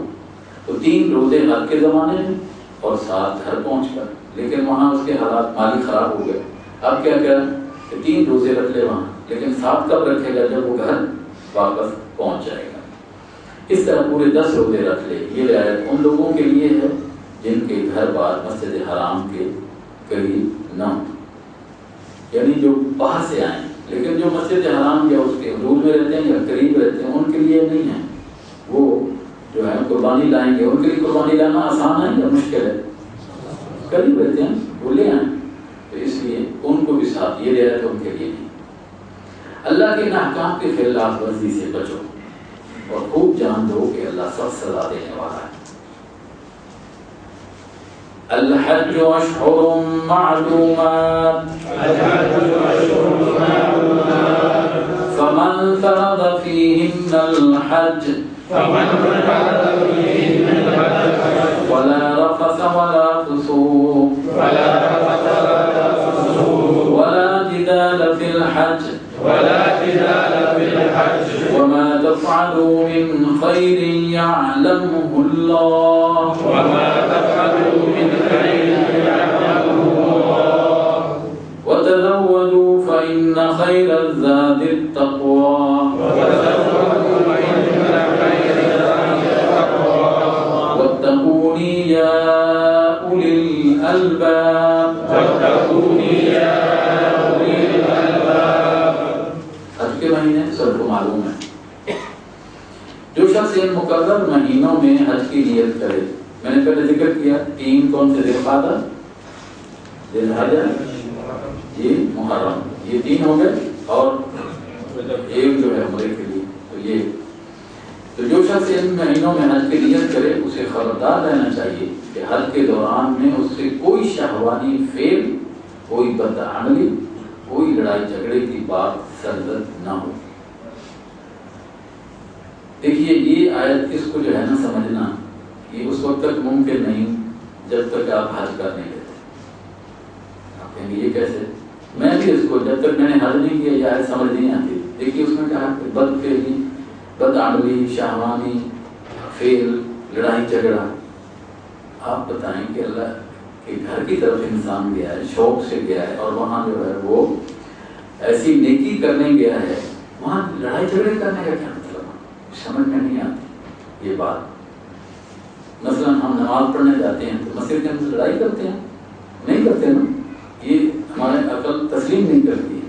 تو 3 روزے حج کے زمانے میں اور 7 گھر پہنچ کر، لیکن وہاں اس کے حالات مالی خراب ہو گئے، اب کیا کریں کہ 3 روزے رکھ لے وہاں، لیکن 7 کب رکھے گا؟ جب وہ گھر واپس پہنچ جائے گا۔ اس طرح پورے 10 روزے رکھ لے۔ یہ رعایت ان لوگوں کے لیے ہے جن کے گھر بار مسجد حرام کے قریب نہ ہو، یعنی جو باہر سے آئیں، لیکن جو مسجد حرام یا اس کے حدود میں رہتے ہیں یا قریب رہتے ہیں ان کے لیے نہیں ہے، وہ جو ہے قربانی لائیں گے۔ ان کے لیے قربانی لانا آسان ہے یا مشکل ہے؟ قریب رہتے ہیں وہ لے آئیں، تو اس لیے ان کو بھی ساتھ یہ رعایت ان کے لیے نہیں۔ اللہ کے احکام کے خلاف ورزی سے بچو اور خوب جان دو کہ اللہ سخت سزا دینے والا ہے۔ الحج اشہر معلومات فمن فرض فیہن الحج ولا رفث ولا فسوق ولا جدال فی الحج وما تفعلوا من خير يعلمه الله وتزودوا فإن خير الزاد التقوى واتقون يا أولي الألباب۔ حج کے مہینے سب کو معلوم ہے، جو شخص ان مقرر مہینوں میں حج کی نیت کرے، میں نے پہلے ذکر کیا 3 کون سے؟ ذی القعدہ، ذی الحجہ، یہ محرم، یہ 3 ہو گئے اور ایک جو ہے عمرے کے لیے، تو یہ تو جو شخص ان مہینوں میں حج کی نیت کرے اسے خبردار رہنا چاہیے کہ حج کے دوران میں اس سے کوئی شہوانی فعل، کوئی بدعملی، کوئی لڑائی جھگڑے کی بات سرزد نہ ہو۔ دیکھیے یہ آیت اس کو جو ہے نا سمجھنا یہ اس وقت تک ممکن نہیں جب تک آپ حج کر نہیں لیتے۔ آپ کہیں گے یہ کیسے؟ میں بھی اس کو جب تک میں نے حج نہیں کیا یہ آیت سمجھ نہیں آتی۔ دیکھیے اس میں کہا کہ بد فعلی، بدعملی، شہوانی فعل، لڑائی جھگڑا، آپ بتائیں کہ اللہ کہ گھر کی طرف انسان گیا ہے، شوق سے گیا ہے، اور وہاں جو ہے وہ ایسی نیکی کرنے گیا ہے، وہاں لڑائی جھگڑے کرنے کا کیا مطلب؟ سمجھ میں نہیں آتی یہ بات۔ مثلا ہم نماز پڑھنے جاتے ہیں تو مسجد کے اندر لڑائی کرتے ہیں؟ نہیں کرتے نا، یہ ہمارے عقل تسلیم نہیں کرتی ہے۔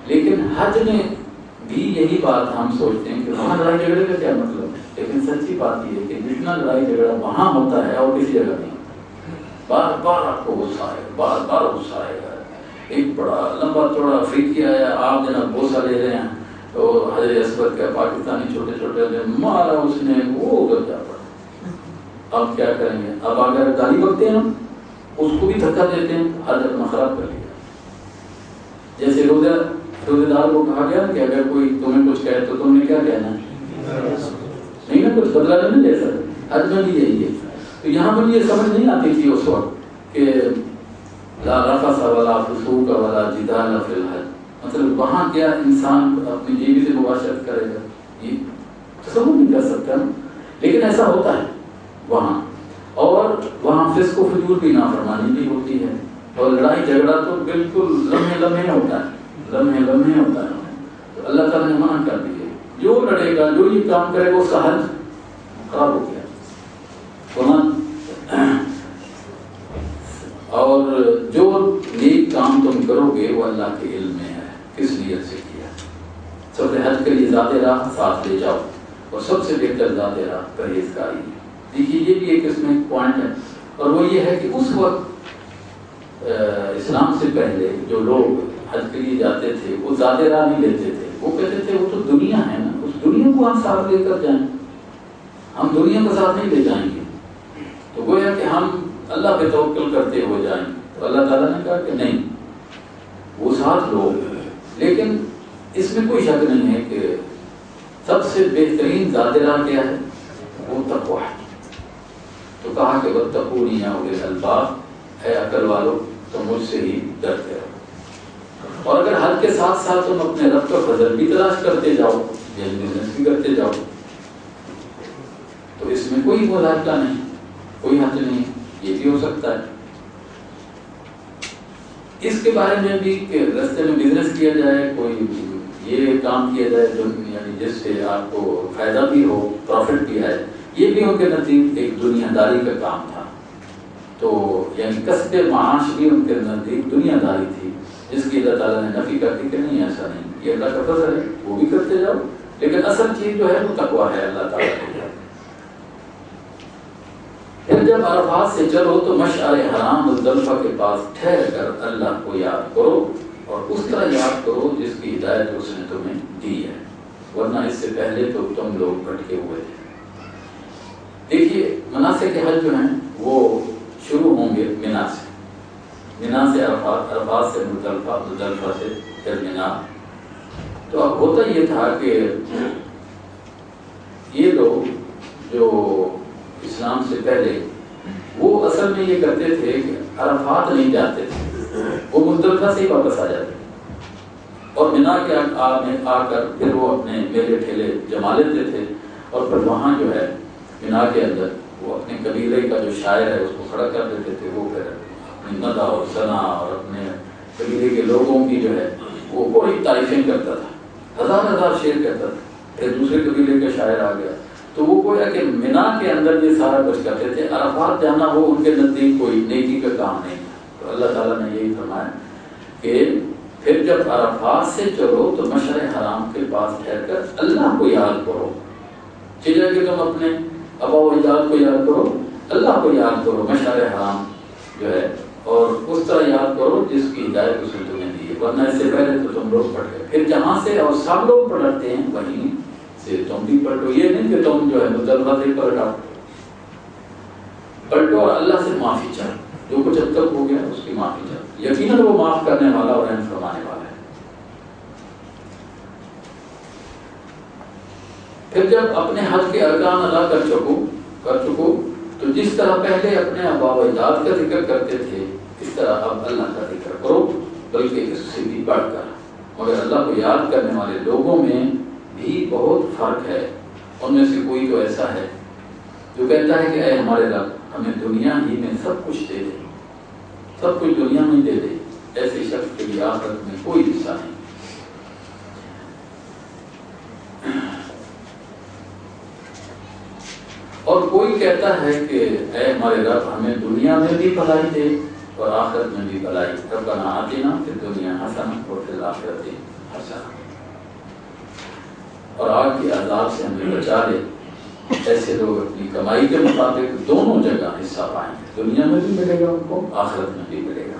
لیکن حج میں بھی یہی بات ہم سوچتے ہیں کہ وہاں لڑائی جھگڑے کا کیا مطلب ہے، لیکن سچی بات یہ ہے کہ جتنا لڑائی جھگڑا وہاں ہوتا ہے اور کسی جگہ نہیں ہوتا۔ بار بار آپ کو غصہ آئے گا، بار بار غصہ آئے گا۔ ایک بڑا لمبا چوڑا افریقی آیا، آپ جناب بوسہ لے رہے ہیں، تو حضرت اسود کا پاکستانی چھوٹے چھوٹے نے مارا، اس نے وہ ادھر جا پڑا۔ اب کیا کریں گے؟ اب اگر گالی بکتے ہیں ہم، اس کو بھی دھکا دیتے ہیں، حج اپنا خراب کر لیا۔ جیسے روزہ دار کو کہا گیا کہ اگر کوئی تمہیں کچھ کہے تو تم نے کیا کہنا ہے؟ نہیں نا، کچھ بدلہ نہیں لے سکتے۔ حج میں بھی یہی ہے۔ تو یہاں پر یہ سمجھ نہیں آتی تھی اس وقت کہ لا رفث ولا فسوق ولا جدال فی الحج، مطلب وہاں کیا انسان اپنی بیوی سے مباشرت کرے گا، یہ تصور نہیں کر سکتا، لیکن ایسا ہوتا ہے وہاں۔ اور وہاں فسق و فجور بھی نافرمانی بھی ہوتی ہے، اور لڑائی جھگڑا تو بالکل لمحے ہوتا ہے، لمحے ہوتا ہے۔ تو اللہ تعالیٰ نے منع کر دیا، جو لڑے گا، جو یہ کام کرے گا، اس کا حج خراب ہو گیا۔ اور جو نیک کام تم کرو گے وہ اللہ کے علم میں ہے، کس نیت سے کیا۔ سب حج کے لیے ذات راہ ساتھ لے جاؤ، اور سب سے بہتر ذات راہ پرہیزگاری ہے۔ دیکھیے یہ بھی ایک اس میں پوائنٹ ہے، اور وہ یہ ہے کہ اس وقت اسلام سے پہلے جو لوگ حج کے لیے جاتے تھے وہ ذات راہ نہیں لیتے تھے، وہ کہتے تھے وہ تو دنیا ہے نا، اس دنیا کو ہم ساتھ لے کر جائیں، ہم دنیا کو ساتھ نہیں لے جائیں گے۔ تو گویا کہ ہم اللہ پہ توکل کرتے ہوئے جائیں۔ تو اللہ تعالیٰ نے کہا کہ نہیں، وہ ساتھ لوگ، لیکن اس میں کوئی شک نہیں ہے کہ سب سے بہترین ذات راہ کیا ہے؟ وہ تقویٰ ہے۔ تو کہا کہ واتقونی یا اولی الالباب، اے عقل والو تم مجھ سے ہی ڈرتے رہو۔ اور اگر حج کے ساتھ ساتھ تم اپنے رب کا فضل بھی تلاش کرتے جاؤ، یعنی بزنس بھی کرتے جاؤ، تو اس میں کوئی مذاکرہ نہیں، کوئی حج نہیں، یہ بھی ہو سکتا ہے۔ اس کے بارے میں بھی کہ رستے میں بزنس کیا جائے، کوئی یہ کام کیا جائے جو یعنی جس سے آپ کو فائدہ بھی ہو، پروفٹ بھی ہے، یہ بھی ان کے نزدیک ایک دنیا داری کا کام تھا۔ تو یعنی کسب معاش بھی ان کے نزدیک دنیا داری تھی، جس کی اللہ تعالیٰ نے نفی کر دی کہ نہیں ایسا نہیں، یہ اللہ کا فضل ہے، وہ بھی کرتے جاؤ، لیکن اصل چیز جو ہے وہ تقویٰ ہے اللہ تعالیٰ کی۔ پھر جب عرفات سے چلو تو مشعر حرام مزدلفہ کے پاس ٹھہر کر اللہ کو یاد کرو، اور اس طرح یاد کرو جس کی ہدایت اس نے تمہیں دی ہے، ورنہ اس سے پہلے تو تم لوگ بھٹکے ہوئے تھے۔ دیکھیے مناسک حج جو ہیں وہ شروع ہوں گے منا سے عرفات، عرفات سے مزدلفہ، مزدلفہ سے پھر منا۔ تو اب ہوتا یہ تھا کہ یہ لوگ جو اسلام سے پہلے وہ اصل میں یہ کرتے تھے کہ عرفات نہیں جاتے تھے، وہ مزدلفہ سے ہی واپس آ جاتے تھے، اور منا کے آ کر پھر وہ اپنے میلے ٹھیلے جما لیتے تھے، اور پھر وہاں جو ہے منا کے اندر وہ اپنے قبیلے کا جو شاعر ہے اس کو کھڑا کر دیتے تھے، وہ پھر اپنی مدح اور ثنا اور اپنے قبیلے کے لوگوں کی جو ہے وہ بڑی تعریفیں کرتا تھا، ہزار شعر کہتا تھا۔ پھر دوسرے قبیلے کا شاعر آ گیا، تو وہ گویا کہ منا کے اندر یہ سارا کچھ کرتے تھے۔ عرفات جانا وہ ان کے نزدیک کوئی نیکی کا کام نہیں تھا۔ تو اللہ تعالیٰ نے یہی فرمایا کہ پھر جب عرفات سے چلو تو مشعر حرام کے پاس ٹھہر کر اللہ کو یاد کرو، چلے کہ تم اپنے آبا و اجداد کو یاد کرو، اللہ کو یاد کرو، مشعر حرام جو ہے، اور اس طرح یاد کرو جس کی ہدایت اس نے تمہیں دی ہے، ورنہ اس سے پہلے تو تم لوگ پڑھ گئے۔ پھر جہاں سے اور سب لوگ پلٹتے ہیں وہیں سے تم بھی پلٹو، یہ نہیں کہ تم جو ہے مزدلفہ سے پلٹو اور اللہ سے معافی چاہو، جو کچھ اب تک ہو گیا اس کی معافی چاہو، یقیناً وہ معاف کرنے والا اور رحم فرمانے والا ہے۔ پھر جب اپنے حج کے ارکان ادا کر چکو تو جس طرح پہلے اپنے آبا و اجداد کا ذکر کرتے تھے اس طرح اب اللہ کا ذکر کرو، بلکہ اس سے بھی بڑھ کر۔ مگر اللہ کو یاد کرنے والے لوگوں میں بھی بہت فرق ہے۔ ان میں سے کوئی تو ایسا ہے جو کہتا ہے کہ اے ہمارے رب ہمیں دنیا ہی میں سب کچھ دے دے، سب کچھ دنیا میں دے دے، ایسے شخص کے لیے آخرت میں کوئی حصہ نہیں۔ اور کوئی کہتا ہے کہ اے ہمارے رب ہمیں دنیا میں بھی بھلائی دے اور آخرت میں بھی بھلائی، ربنا آتنا فی الدنیا حسنہ وفی الآخرۃ حسنہ، اور آگ کے عذاب سے ہمیں بچا لے۔ ایسے لوگ اپنی کمائی کے مطابق دونوں جگہ حصہ پائیں گے، دنیا میں بھی ملے گا ان کو، آخرت میں بھی ملے گا۔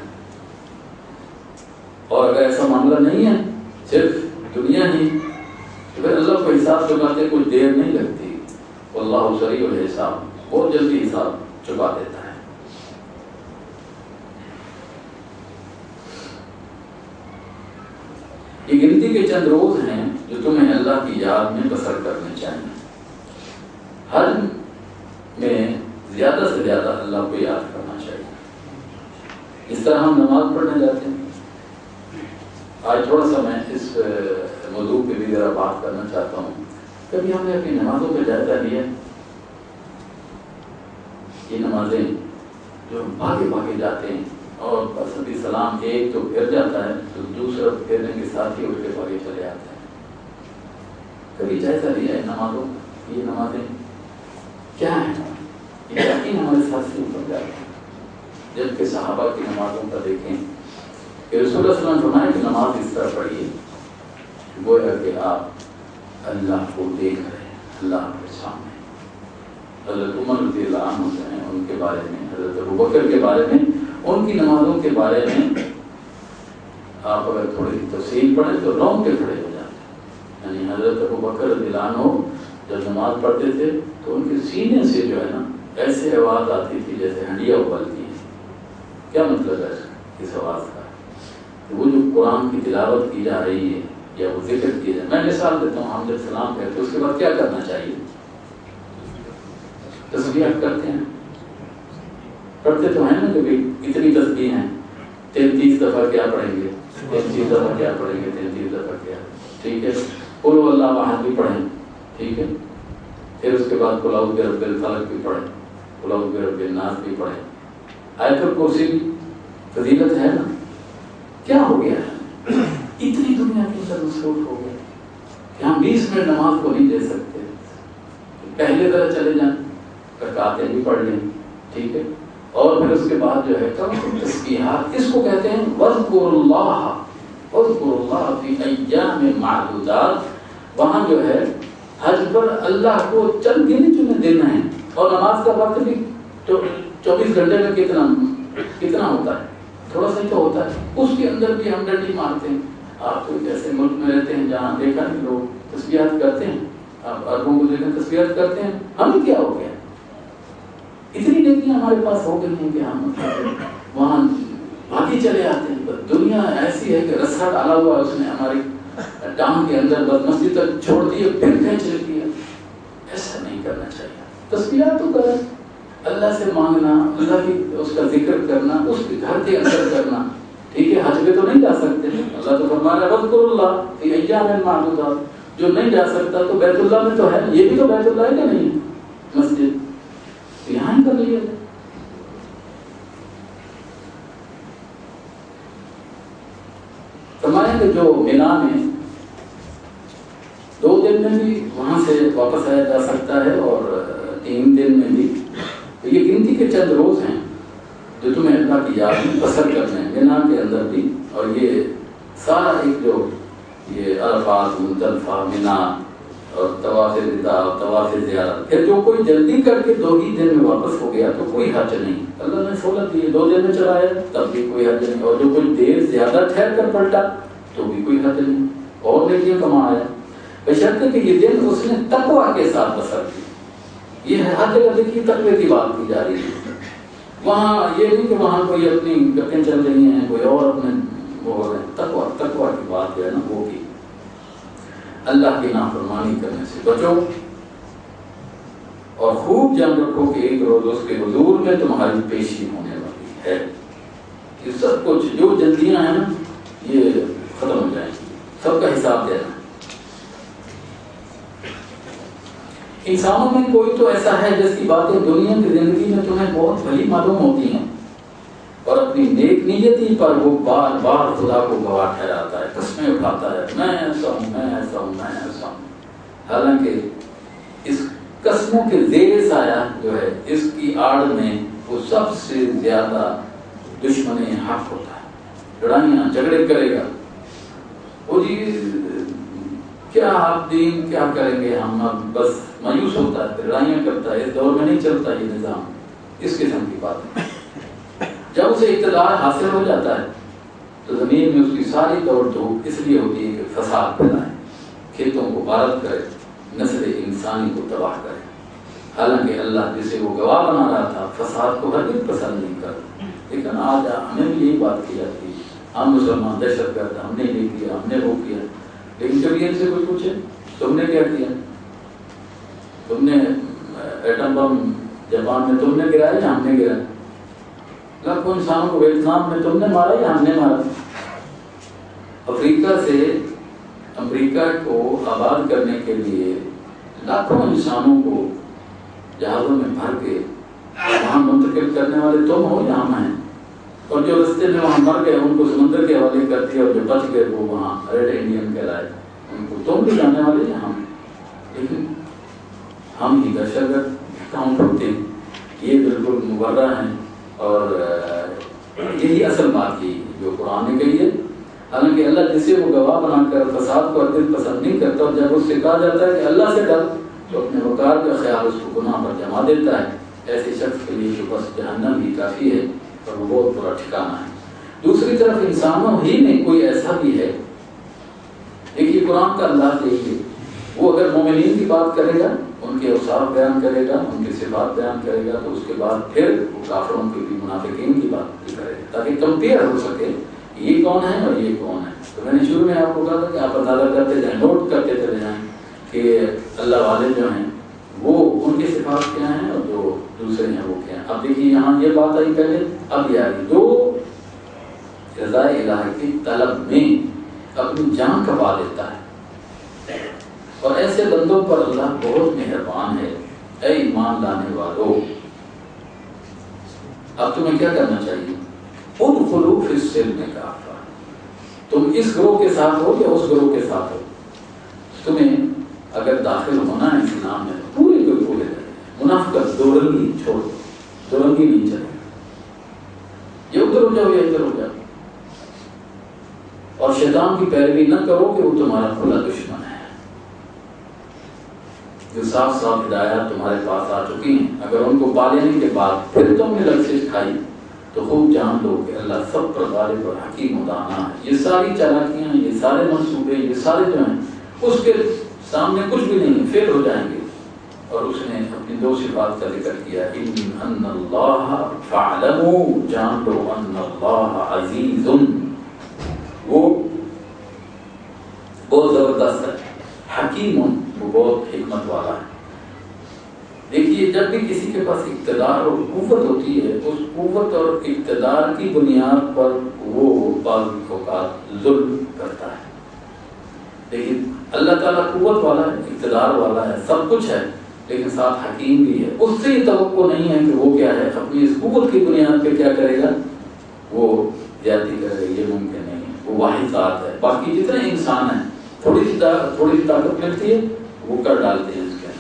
اور اگر ایسا معاملہ نہیں ہے، صرف دنیا ہی، تو پھر اللہ کو حساب چکاتے کچھ دیر نہیں لگتی، واللہ سریع الحساب، بہت جلدی حساب چکا دیتا ہے۔ یہ گنتی کے چند روز ہیں جو تمہیں اللہ کی یاد میں بسر کرنے چاہیے۔ حج میں زیادہ سے زیادہ اللہ کو یاد کرنا چاہیے۔ اس طرح ہم نماز پڑھنے جاتے ہیں۔ آج تھوڑا سا میں اس موضوع پہ بھی ذرا بات کرنا چاہتا ہوں۔ کبھی ہم نے اپنی نمازوں پہ جائزہ لیا؟ یہ نمازیں جو بھاگے بھاگے جاتے ہیں اور بس ابھی سلام ایک تو پھر جاتا ہے تو دوسرا پھرنے کے ساتھ ہی اٹھ کے بھاگے چلے آتے ہیں۔ کبھی جائزہ لیا ہے نمازوں؟ یہ نمازیں کیا ہیں؟ یقین ہمارے ساتھ سے اوپر جاتے ہیں۔ جبکہ صحابہ کی نمازوں کا دیکھیں کہ رسول اللہ صلی اللہ علیہ وسلم فرمائے کہ نماز اس طرح پڑھیے گویا کہ آپ اللہ کو دیکھ رہے ہیں، اللہ کے سامنے۔ حضرت عمر رضی اللہ عنہ ہیں، ان کے بارے میں، حضرت ابوبکر کے بارے میں، ان کی نمازوں کے بارے میں آپ اگر تھوڑی تفصیل پڑھیں تو رونگٹے کھڑے ہو جاتے ہیں۔ یعنی حضرت ابوبکر رضی اللہ عنہ جب نماز پڑھتے تھے تو ان کے سینے سے جو ہے نا ایسے آواز آتی تھی جیسے ہنڈیا ابلتی ہے۔ کیا مطلب ہے اس آواز کا؟ کہ وہ جو قرآن کی تلاوت کی جا رہی ہے یا وہ ذکر کیا جائے، میں مثال دیتا ہوں، ہم جب سلام کہتے ہیں اس کے بعد کیا کرنا چاہیے؟ تسبیحات کرتے ہیں، پڑھتے تو ہیں نا کہ اتنی تسبیح ہیں، 33 دفعہ کیا پڑھیں گے، 33 دفعہ کیا پڑھیں گے، 33 دفعہ کیا، ٹھیک ہے۔ قل هو اللہ احد بھی پڑھیں، ٹھیک ہے۔ پھر اس کے بعد قل اعوذ برب الفلق بھی پڑھیں، قل اعوذ برب الناس بھی پڑھیں۔ آیت الکرسی بھی فضیلت ہے نا۔ کیا ہو گیا ہے؟ اتنی دنیا کے اندر مصروف ہو گئے کہ ہم 20 منٹ نماز کو نہیں دے سکتے۔ پہلے ذرا چلے جائیں، رکعتیں بھی پڑھ لیں، ٹھیک ہے، اور پھر اس کے بعد جو ہے کم تسبیحات، اس کو کہتے ہیں وَاذْكُرُوا اللَّهَ وَاذْكُرُوا اللَّهَ فِي أَيَّامٍ مَّعْدُودَاتٍ۔ وہاں جو ہے حج پر اللہ کو چند گنے چنے دینا ہے، اور نماز کا وقت بھی 24 گھنٹے میں کتنا ہوتا ہے؟ تھوڑا سا ہی تو ہوتا ہے، اس کے اندر بھی ہم ڈنڈی مارتے ہیں۔ آپ تو ایسے ملک میں رہتے ہیں جہاں دیکھا کہ لوگ تسبیحات کرتے ہیں، آپ عربوں کو دیکھیں تسبیحات کرتے ہیں، ہمیں کیا ہو گیا؟ اتنی نیکیاں ہمارے پاس ہو گئی ہیں کہ ہم وہاں بھاگی چلے آتے ہیں۔ دنیا ایسی ہے کہ رسا ڈالا ہوا اس نے ہماری ٹانگ کے اندر، بس مسجد تک چھوڑ دیے پھر کھینچ لیتی ہے۔ ایسا نہیں کرنا چاہیے۔ تسبیحات تو کریں، اللہ سے مانگنا، اللہ کی اس کا ذکر کرنا، اس کے گھر کے اندر کرنا، ٹھیک ہے۔ حج پہ تو نہیں جا سکتے، اللہ تو فرما رہا ہے وَاذْكُرُوا اللَّهَ فِي أَيَّامٍ مَّعْدُودَاتٍ۔ جو نہیں جا سکتا تو بیت اللہ میں تو ہے، یہ بھی تو بیت اللہ ہے کہ نہیں مسجد، یہاں ہی کر لیا جائے۔ فرمایا کہ جو مینا میں 2 دن میں بھی وہاں سے واپس آیا جا سکتا ہے اور 3 دن میں بھی، تو یہ گنتی کے چند روز ہیں جو تمہیں اللہ کی یاد میں بسر کرنے ہیں مینا کے اندر بھی۔ اور یہ سارا ایک جو یہ عرفات، مزدلفہ، مینا اور طواف وداع اور طواف زیارت، پھر جو کوئی جلدی کر کے 2 ہی دن میں واپس ہو گیا تو کوئی حج نہیں، اللہ نے سہولت دی، 2 دن میں چلایا تب بھی کوئی حج نہیں، اور جو کوئی دیر زیادہ ٹھہر کر پلٹا تو بھی کوئی حج نہیں، اور نیکیاں کمایا، بشرطے کہ یہ دن اس نے تقویٰ کے ساتھ بسر کی۔ یہ ہر جگہ دیکھیے تقوی کی بات کی جا رہی ہے، وہاں یہ نہیں کہ وہاں کوئی اپنی گپیں چل رہی ہیں، کوئی اور اپنے وہ ہو رہے ہیں، تقویٰ کی بات جو ہے نا وہ کی۔ اللہ کی نافرمانی کرنے سے بچو اور خوب جان رکھو کہ ایک روز اس کے حضور میں تمہاری پیشی ہونے والی ہے۔ یہ سب کچھ جو جلدیاں ہیں نا یہ ختم ہو جائیں گی، سب کا حساب دینا۔ انسانوں میں کوئی تو ایسا ہے جس کی باتیں دنیا کی زندگی میں تمہیں بہت بھلی معلوم ہوتی ہیں اور اپنی نیک نیتی پر وہ بار بار خدا کو گواہ ٹھہراتا ہے، قسمیں اٹھاتا ہے، میں ایسا ہوں، میں ایسا ہوں، میں ایسا ہوں، حالانکہ اس قسموں کے زیر سایہ جو ہے اس کی آڑ میں وہ سب سے زیادہ دشمن حق ہوتا ہے، لڑائیاں جھگڑے کرے گا، وہ جی کیا آپ دین کیا کریں گے ہم، اب بس مایوس ہوتا ہے، لڑائیاں کرتا ہے، اس دور میں نہیں چلتا یہ نظام، اس قسم کی بات ہے۔ جب اسے اقتدار حاصل ہو جاتا ہے تو زمین میں اس کی ساری دوڑ دھوپ اس لیے ہوتی ہے کہ فساد پھیلائے، کھیتوں کو غارت کرے، نسل انسانی کو تباہ کرے، حالانکہ اللہ جسے وہ گواہ بنا رہا تھا فساد کو ہرگز پسند نہیں کرتا۔ لیکن آج ہمیں بھی یہی بات کی جاتی ہے، ہم مسلمان دہشت گرد، ہم نے یہ کیا، ہم نے وہ کیا، لیکن کبھی ان سے کوئی پوچھے تم نے کیا کیا؟ تم نے ایٹم بم جاپان میں تم نے گرایا یا ہم نے گرایا؟ لاکھوں انسانوں کو ویتنام میں تم نے مارا یا ہم نے مارا؟ افریقہ سے امریکہ کو آباد کرنے کے لیے لاکھوں انسانوں کو جہازوں میں بھر کے وہاں منتقل کرنے والے تم ہو یا ہم ہیں؟ اور جو رستے میں وہاں مر گئے ان کو سمندر کے حوالے کر دیا، اور جو بچ گئے وہ وہاں ریڈ انڈین کہلائے، ان کو تم بھی جانے والے یا ہم؟ لیکن ہم ہی دہشت گرد کاؤنٹ ہوتے ہیں، یہ بالکل مبرہ ہیں، اور یہی اصل بات کی جو قرآن نے کہی ہے۔ حالانکہ اللہ جسے وہ گواہ بنا کر فساد کو ہرگز پسند نہیں کرتا، اور جب اس سے کہا جاتا ہے کہ اللہ سے ڈر تو اپنے وقار کا خیال اس کو گناہ پر جما دیتا ہے۔ ایسے شخص کے لیے تو بس جہنم ہی کافی ہے، اور وہ بہت برا ٹھکانہ ہے۔ دوسری طرف انسانوں ہی میں کوئی ایسا بھی ہے، دیکھیے قرآن کا انداز دیکھیے، وہ اگر مومنین کی بات کرے گا، ان کے اوصاف بیان کرے گا، ان کی صفات بیان کرے گا، تو اس کے بعد پھر وہ کافروں کی بھی، منافقین کی بات بھی کرے گا، تاکہ کمپیئر ہو سکے یہ کون ہے اور یہ کون ہے۔ تو میں نے شروع میں آپ کو کہا تھا کہ آپ اندازہ کرتے جائیں، نوٹ کرتے چلے جائیں کہ اللہ والے جو ہیں وہ ان کی صفات کیا ہیں اور جو دوسرے ہیں وہ کیا ہیں۔ اب دیکھیے یہاں یہ بات آئی پہلے، اب یہ آئی دو رضا الہی کی طلب میں اپنی جان کھپا دیتا ہے، اور ایسے بندوں پر اللہ بہت مہربان ہے۔ اے ایمان لانے والو، اب تمہیں کیا کرنا چاہیے؟ ادخلوا فی السلم کافہ، تم اس گروہ کے ساتھ ہو یا اس گروہ کے ساتھ ہو، تمہیں اگر داخل ہونا ہے اسلام میں پورے کو بولے جائے، منافقت دو رنگی چھوڑ دو، دو رنگی نہیں چلے، یہ ادھر ہو جاؤ یا ادھر ہو جاؤ، اور شیطان کی پیروی نہ کرو کہ وہ تمہارا کھلا دشمن ہے۔ جو صاف صاف ہدایات تمہارے پاس آ چکی ہیں، اگر ان کو پا لینے کے بعد پھر تم نے لفظ کھائی تو خوب جان لو کہ اللہ سب پر غالب اور حکیم و دانا ہے۔ یہ ساری چالاکیاں، یہ سارے منصوبے، یہ سارے جو ہیں اس کے سامنے کچھ بھی نہیں، فیل ہو جائیں گے۔ اور اس نے اپنی دو صفات کا ذکر کیا، ان اللہ فاعلموا، جان لو ان اللہ عزیز، وہ بہت زبردست ہے، حکیم، وہ بہت حکمت والا ہے۔ دیکھیے جب بھی کسی کے پاس اقتدار اور قوت ہوتی ہے، اس قوت اور اقتدار کی بنیاد پر وہ بعض اوقات ظلم کرتا ہے، لیکن اللہ تعالیٰ قوت والا ہے، اقتدار والا ہے، سب کچھ ہے، لیکن ساتھ حکیم بھی ہے۔ اس سے یہ توقع نہیں ہے کہ وہ کیا ہے، اپنی اس قوت کی بنیاد پہ کیا کرے گا، وہ زیادتی کرے گا، یہ ممکن نہیں ہے۔ وہ واحد ذات ہے، باقی جتنے انسان ہیں تھوڑی سی طاقت ملتی ہے وہ کر ڈالتے ہیں اس کے اندر۔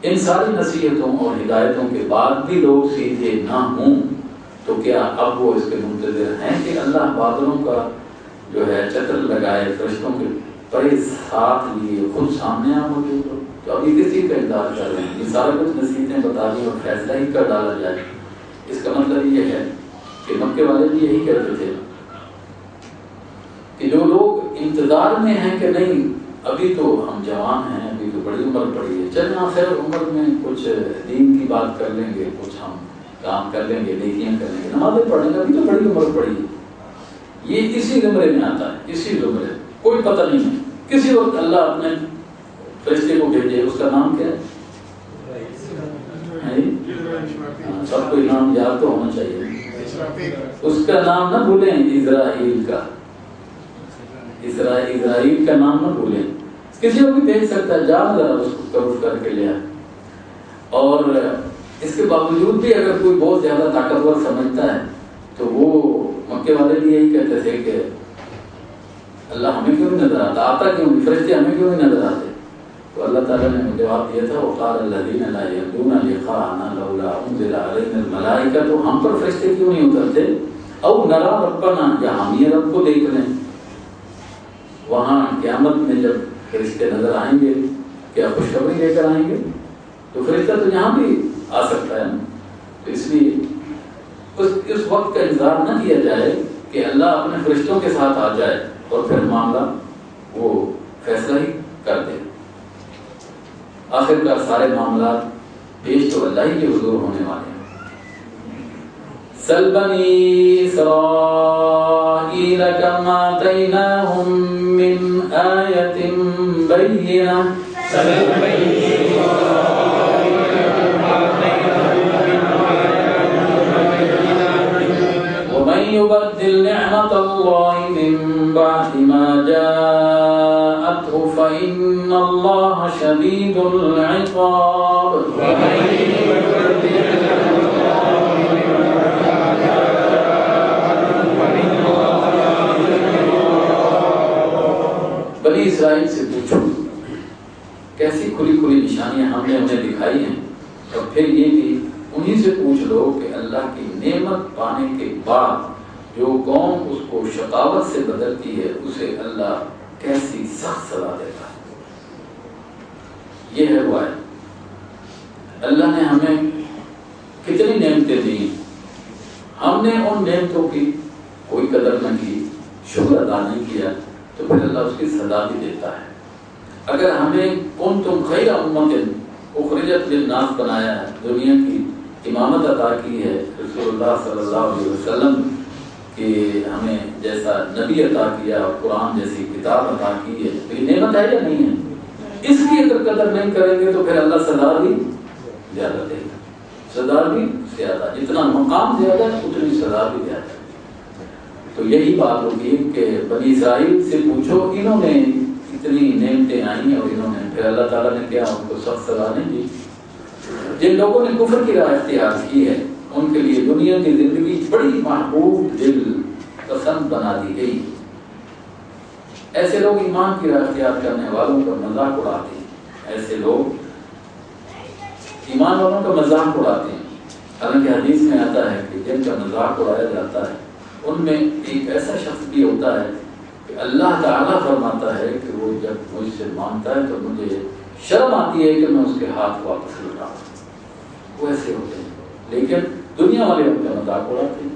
ان ساری نصیحتوں اور ہدایتوں کے بعد بھی لوگ سیدھے نہ ہوں تو کیا اب وہ اس کے منتظر ہیں کہ اللہ بادلوں کا جو ہے چتر لگائے، فرشتوں کے پرے ساتھ لیے خود سامنے آ موجود ہو؟ تو ابھی کسی کا انتظار کر رہے ہیں؟ یہ سارا کچھ نصیحتیں بتا دی اور فیصلہ ہی کر ڈالا جائے۔ اس کا مطلب یہ ہے کہ مکے والے بھی یہی کہتے تھے کہ جو لوگ انتظار میں ہیں کہ نہیں ابھی تو ہم جوان ہیں، ابھی تو بڑی عمر پڑی ہے، چلنا خیر عمر میں کچھ دین کی بات کر لیں گے، کچھ ہم کام کر لیں گے، نیکیاں کر لیں گے، نمازیں پڑھ لیں گے، ابھی تو بڑی عمر پڑی ہے۔ یہ اسی زمرے میں آتا ہے، اسی زمرے، کوئی پتہ نہیں ہے، کسی وقت اللہ اپنے فرشتے کو بھیجے، اس کا نام کیا ہے؟ سب کو نام یاد تو ہونا چاہیے، اس کا نام نہ بھولیں، اسرائیل کا، اسرائیل کا نام نہ بھولیں، کسی کو بھی بھیج سکتا ہے، جا ذرا اس کو قبول کر کے لیا۔ اور اس کے باوجود بھی اگر کوئی بہت زیادہ طاقتور سمجھتا ہے تو وہ مکے والے بھی یہی کہتے تھے کہ اللہ ہمیں کیوں نہیں نظر آتا، آتا کیوں نہیں، فرشتے ہمیں کیوں نہیں نظر آتے؟ تو اللہ تعالیٰ نے جواب دیا تھا وقال الذین لا یرجون لقاءنا لولا انزل علینا الملائکۃ، تو ہم پر فرشتے کیوں نہیں اترتے؟ او نرا ربنا، یا ہم یہ رب کو دیکھ لیں۔ وہاں قیامت میں جب فرشتے نظر آئیں گے کیا خوشخبری لے کر آئیں گے؟ تو فرشتہ تو یہاں بھی آ سکتا ہے نا، تو اس لیے اس وقت کا انتظار نہ کیا جائے کہ اللہ اپنے فرشتوں کے ساتھ آ جائے اور پھر معاملہ وہ فیصلہ ہی کر دے۔ آخر کار سارے معاملات پیش تو اللہ ہی کے حضور ہونے والے ہیں۔ سل بنی اسرائیل کم آتیناہم من آیت بینہ، ومن يبدل نعمة الله من بعد ما جاءته فإن الله شديد العقاب۔ بنی اسرائیل سے پوچھو کیسی کھلی کھلی نشانیاں ہم نے انہیں دکھائی ہیں، اور پھر یہ بھی انہی سے پوچھ لو کہ اللہ کی نعمت پانے کے بعد جو قوم اس کو شقاوت سے بدلتی ہے اسے اللہ کیسی سخت سزا دیتا ہے۔ یہ ہے وہ ہے اللہ نے ہمیں کتنی نعمتیں دی، ہم نے ان نعمتوں کی کوئی قدر نہ کی، شکر ادا نہیں کیا، تو پھر اللہ اس کی سزا بھی دیتا ہے۔ اگر ہمیں کنتم خیر امت اخرجت للناس بنایا ہے، دنیا کی امامت عطا کی ہے رسول اللہ صلی اللہ علیہ وسلم کہ ہمیں جیسا نبی عطا کیا اور قرآن جیسی کتاب عطا کی ہے، تو یہ نعمت ہے یا نہیں ہے؟ اس کی اگر قدر نہیں کریں گے تو پھر اللہ سزا بھی زیادہ دے گا، سزا بھی زیادہ، جتنا مقام زیادہ ہے اتنی سزا بھی زیادہ ہے۔ تو یہی بات ہوگی کہ بنی اسرائیل سے پوچھو، انہوں نے اتنی نعمتیں آئیں اور انہوں نے پھر اللہ تعالیٰ نے کیا ان کو سخت سزا نہیں دی۔ جن لوگوں نے کفر کی راہ اختیار کی ہے ان کے لیے دنیا کی زندگی بڑی محبوب دل پسند بنا دی گئی۔ ایسے لوگ ایمان کی راہ اختیار کرنے والوں کا مذاق اڑاتے ہیں، ایسے لوگ ایمان والوں کا مذاق اڑاتے ہیں۔ حالانکہ حدیث میں آتا ہے کہ جن کا مذاق اڑایا جاتا ہے ان میں ایک ایسا شخص بھی ہوتا ہے کہ اللہ تعالیٰ فرماتا ہے کہ وہ جب مجھ سے مانگتا ہے تو مجھے شرم آتی ہے کہ میں اس کے ہاتھ واپس لوٹاؤں۔ وہ ایسے ہوتے ہیں، لیکن دنیا والے ان کا مذاق اڑاتے ہیں۔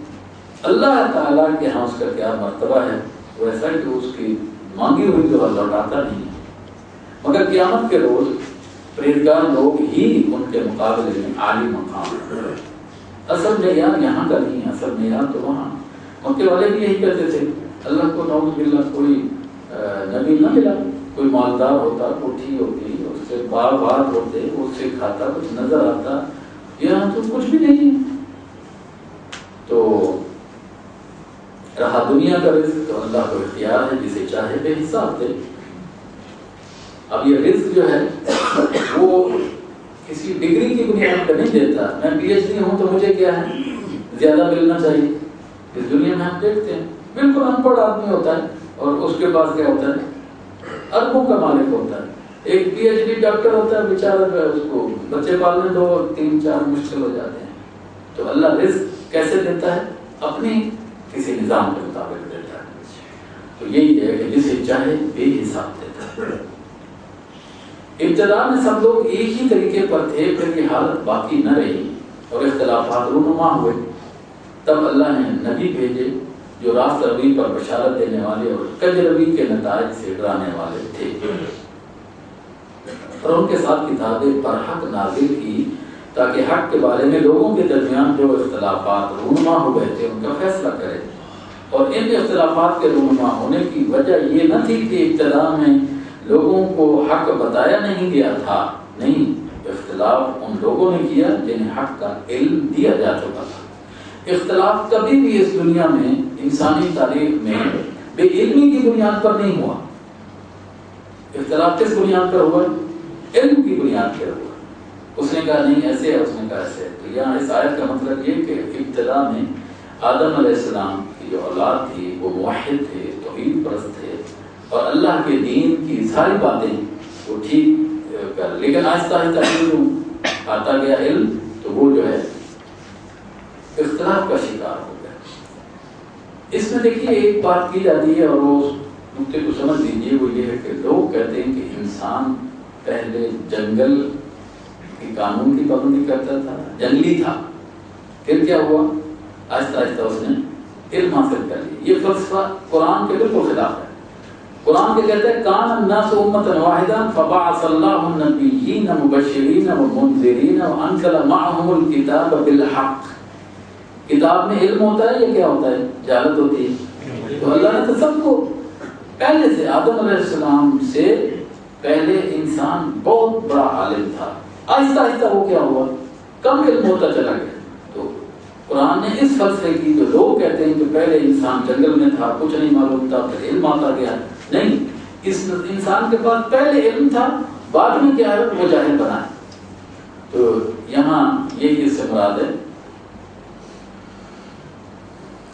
اللہ تعالیٰ کے ہاں اس کا کیا مرتبہ ہے، وہ ایسا کہ اس کی مانگی ہوئی جو لوٹاتا نہیں ہے، مگر قیامت کے روز پرہیزگار لوگ ہی ان کے مقابلے میں عالی مقام ہے۔ اصل معیار یہاں کا نہیں ہے، اصل معیار تو وہاں۔ مکے والے بھی یہی کہتے تھے اللہ کو نعوذ باللہ کوئی نبی نہ ملا، کوئی مالدار ہوتا، کوٹھی ہوتی، اس سے باغات ہوتے، اس سے کھاتا، کچھ نظر آتا، یہاں تو کچھ بھی نہیں ہے۔ تو رہا دنیا کا رزق تو اللہ کو اختیار ہے، جسے چاہے بے حساب دے۔ اب یہ رزق جو ہے وہ کسی ڈگری کی بنیاد پر نہیں دیتا۔ میں پی ایچ ڈی ہوں تو مجھے کیا ہے، زیادہ ملنا چاہیے۔ اس دنیا میں ہم دیکھتے ہیں بالکل ان پڑھ آدمی ہوتا ہے اور اس کے پاس کیا ہوتا ہے، اربوں کا مالک ہوتا ہے۔ ایک پی ایچ ڈی ڈاکٹر ہوتا ہے بیچارہ، اس کو بچے پالنے 2 اور 3 4 مشکل ہو جاتے ہیں۔ تو اللہ رزق کیسے دیتا ہے؟ اپنی کسی نظام کے مطابق دیتا ہے۔ تو یہی ہے کہ جسے چاہے بے حساب دیتا ہے۔ ابتدا میں سب لوگ ایک ہی طریقے پر تھے، پھر یہ حالت باقی نہ رہی اور اختلافات رونما ہوئے۔ تب اللہ نے نبی بھیجے جو راست روی پر بشارت دینے والے اور کج روی کے نتائج سے ڈرانے والے تھے، اور ان کے ساتھ کتابیں برحق نازل کی تاکہ حق کے بارے میں لوگوں کے درمیان جو اختلافات رونما ہو گئے تھے ان کا فیصلہ کرے۔ اور ان اختلافات کے رونما ہونے کی وجہ یہ نہ تھی کہ ابتدا میں لوگوں کو حق بتایا نہیں گیا تھا، نہیں، اختلاف ان لوگوں نے کیا جنہیں حق کا علم دیا جا چکا تھا۔ اختلاف کبھی بھی اس دنیا میں انسانی تاریخ میں بے علمی کی بنیاد پر نہیں ہوا۔ اختلاف کس بنیاد پر ہوا؟ علم کی بنیاد پر ہوا۔ اس نے کہا نہیں ایسے ہے، اس نے کہا ایسے ہے۔ تو یہاں اس آیت کا مطلب یہ کہ ابتدا میں آدم علیہ السلام کی جو اولاد تھی وہ موحد تھے، توحید پرست تھے، اور اللہ کے دین کی ساری باتیں وہ ٹھیک کر، لیکن آہستہ آہستہ جو آتا گیا علم تو وہ جو ہے اختلاف کا شکار ہو گیا۔ اس میں دیکھیے ایک بات کی جاتی ہے اور وہ نقطے کو سمجھ لیجیے، وہ یہ ہے کہ لوگ کہتے ہیں کہ انسان پہلے جنگل کی قانون کی پابندی کرتا تھا، جنگلی تھا، پھر کیا ہوا، آہستہ آہستہ اس نے علم حاصل کر لیا۔ یہ فلسفہ قرآن کے بالکل خلاف ہے۔ قرآن کے کہتے ہیں کان الناس امة واحدة فبعث الله النبيين مبشرين ومنذرين وانزل معهم الكتاب بالحق۔ کتاب میں علم ہوتا ہے یا کیا ہوتا ہے؟ جہالت ہوتی ہے۔ تو اللہ نے تو سب کو پہلے سے، آدم علیہ السلام سے پہلے انسان بہت بڑا عالم تھا، آہستہ آہستہ وہ کیا ہوا، کم علم ہوتا چلا گیا۔ تو قرآن نے اس فلسفے کی، جو لوگ کہتے ہیں کہ پہلے انسان جنگل میں تھا، کچھ نہیں معلوم تھا، پھر علم آتا گیا، نہیں، اس انسان کے پاس پہلے علم تھا، بعد میں کیا ہے وہ جاہل بنا ہے۔ تو یہاں یہی اس سے مراد ہے۔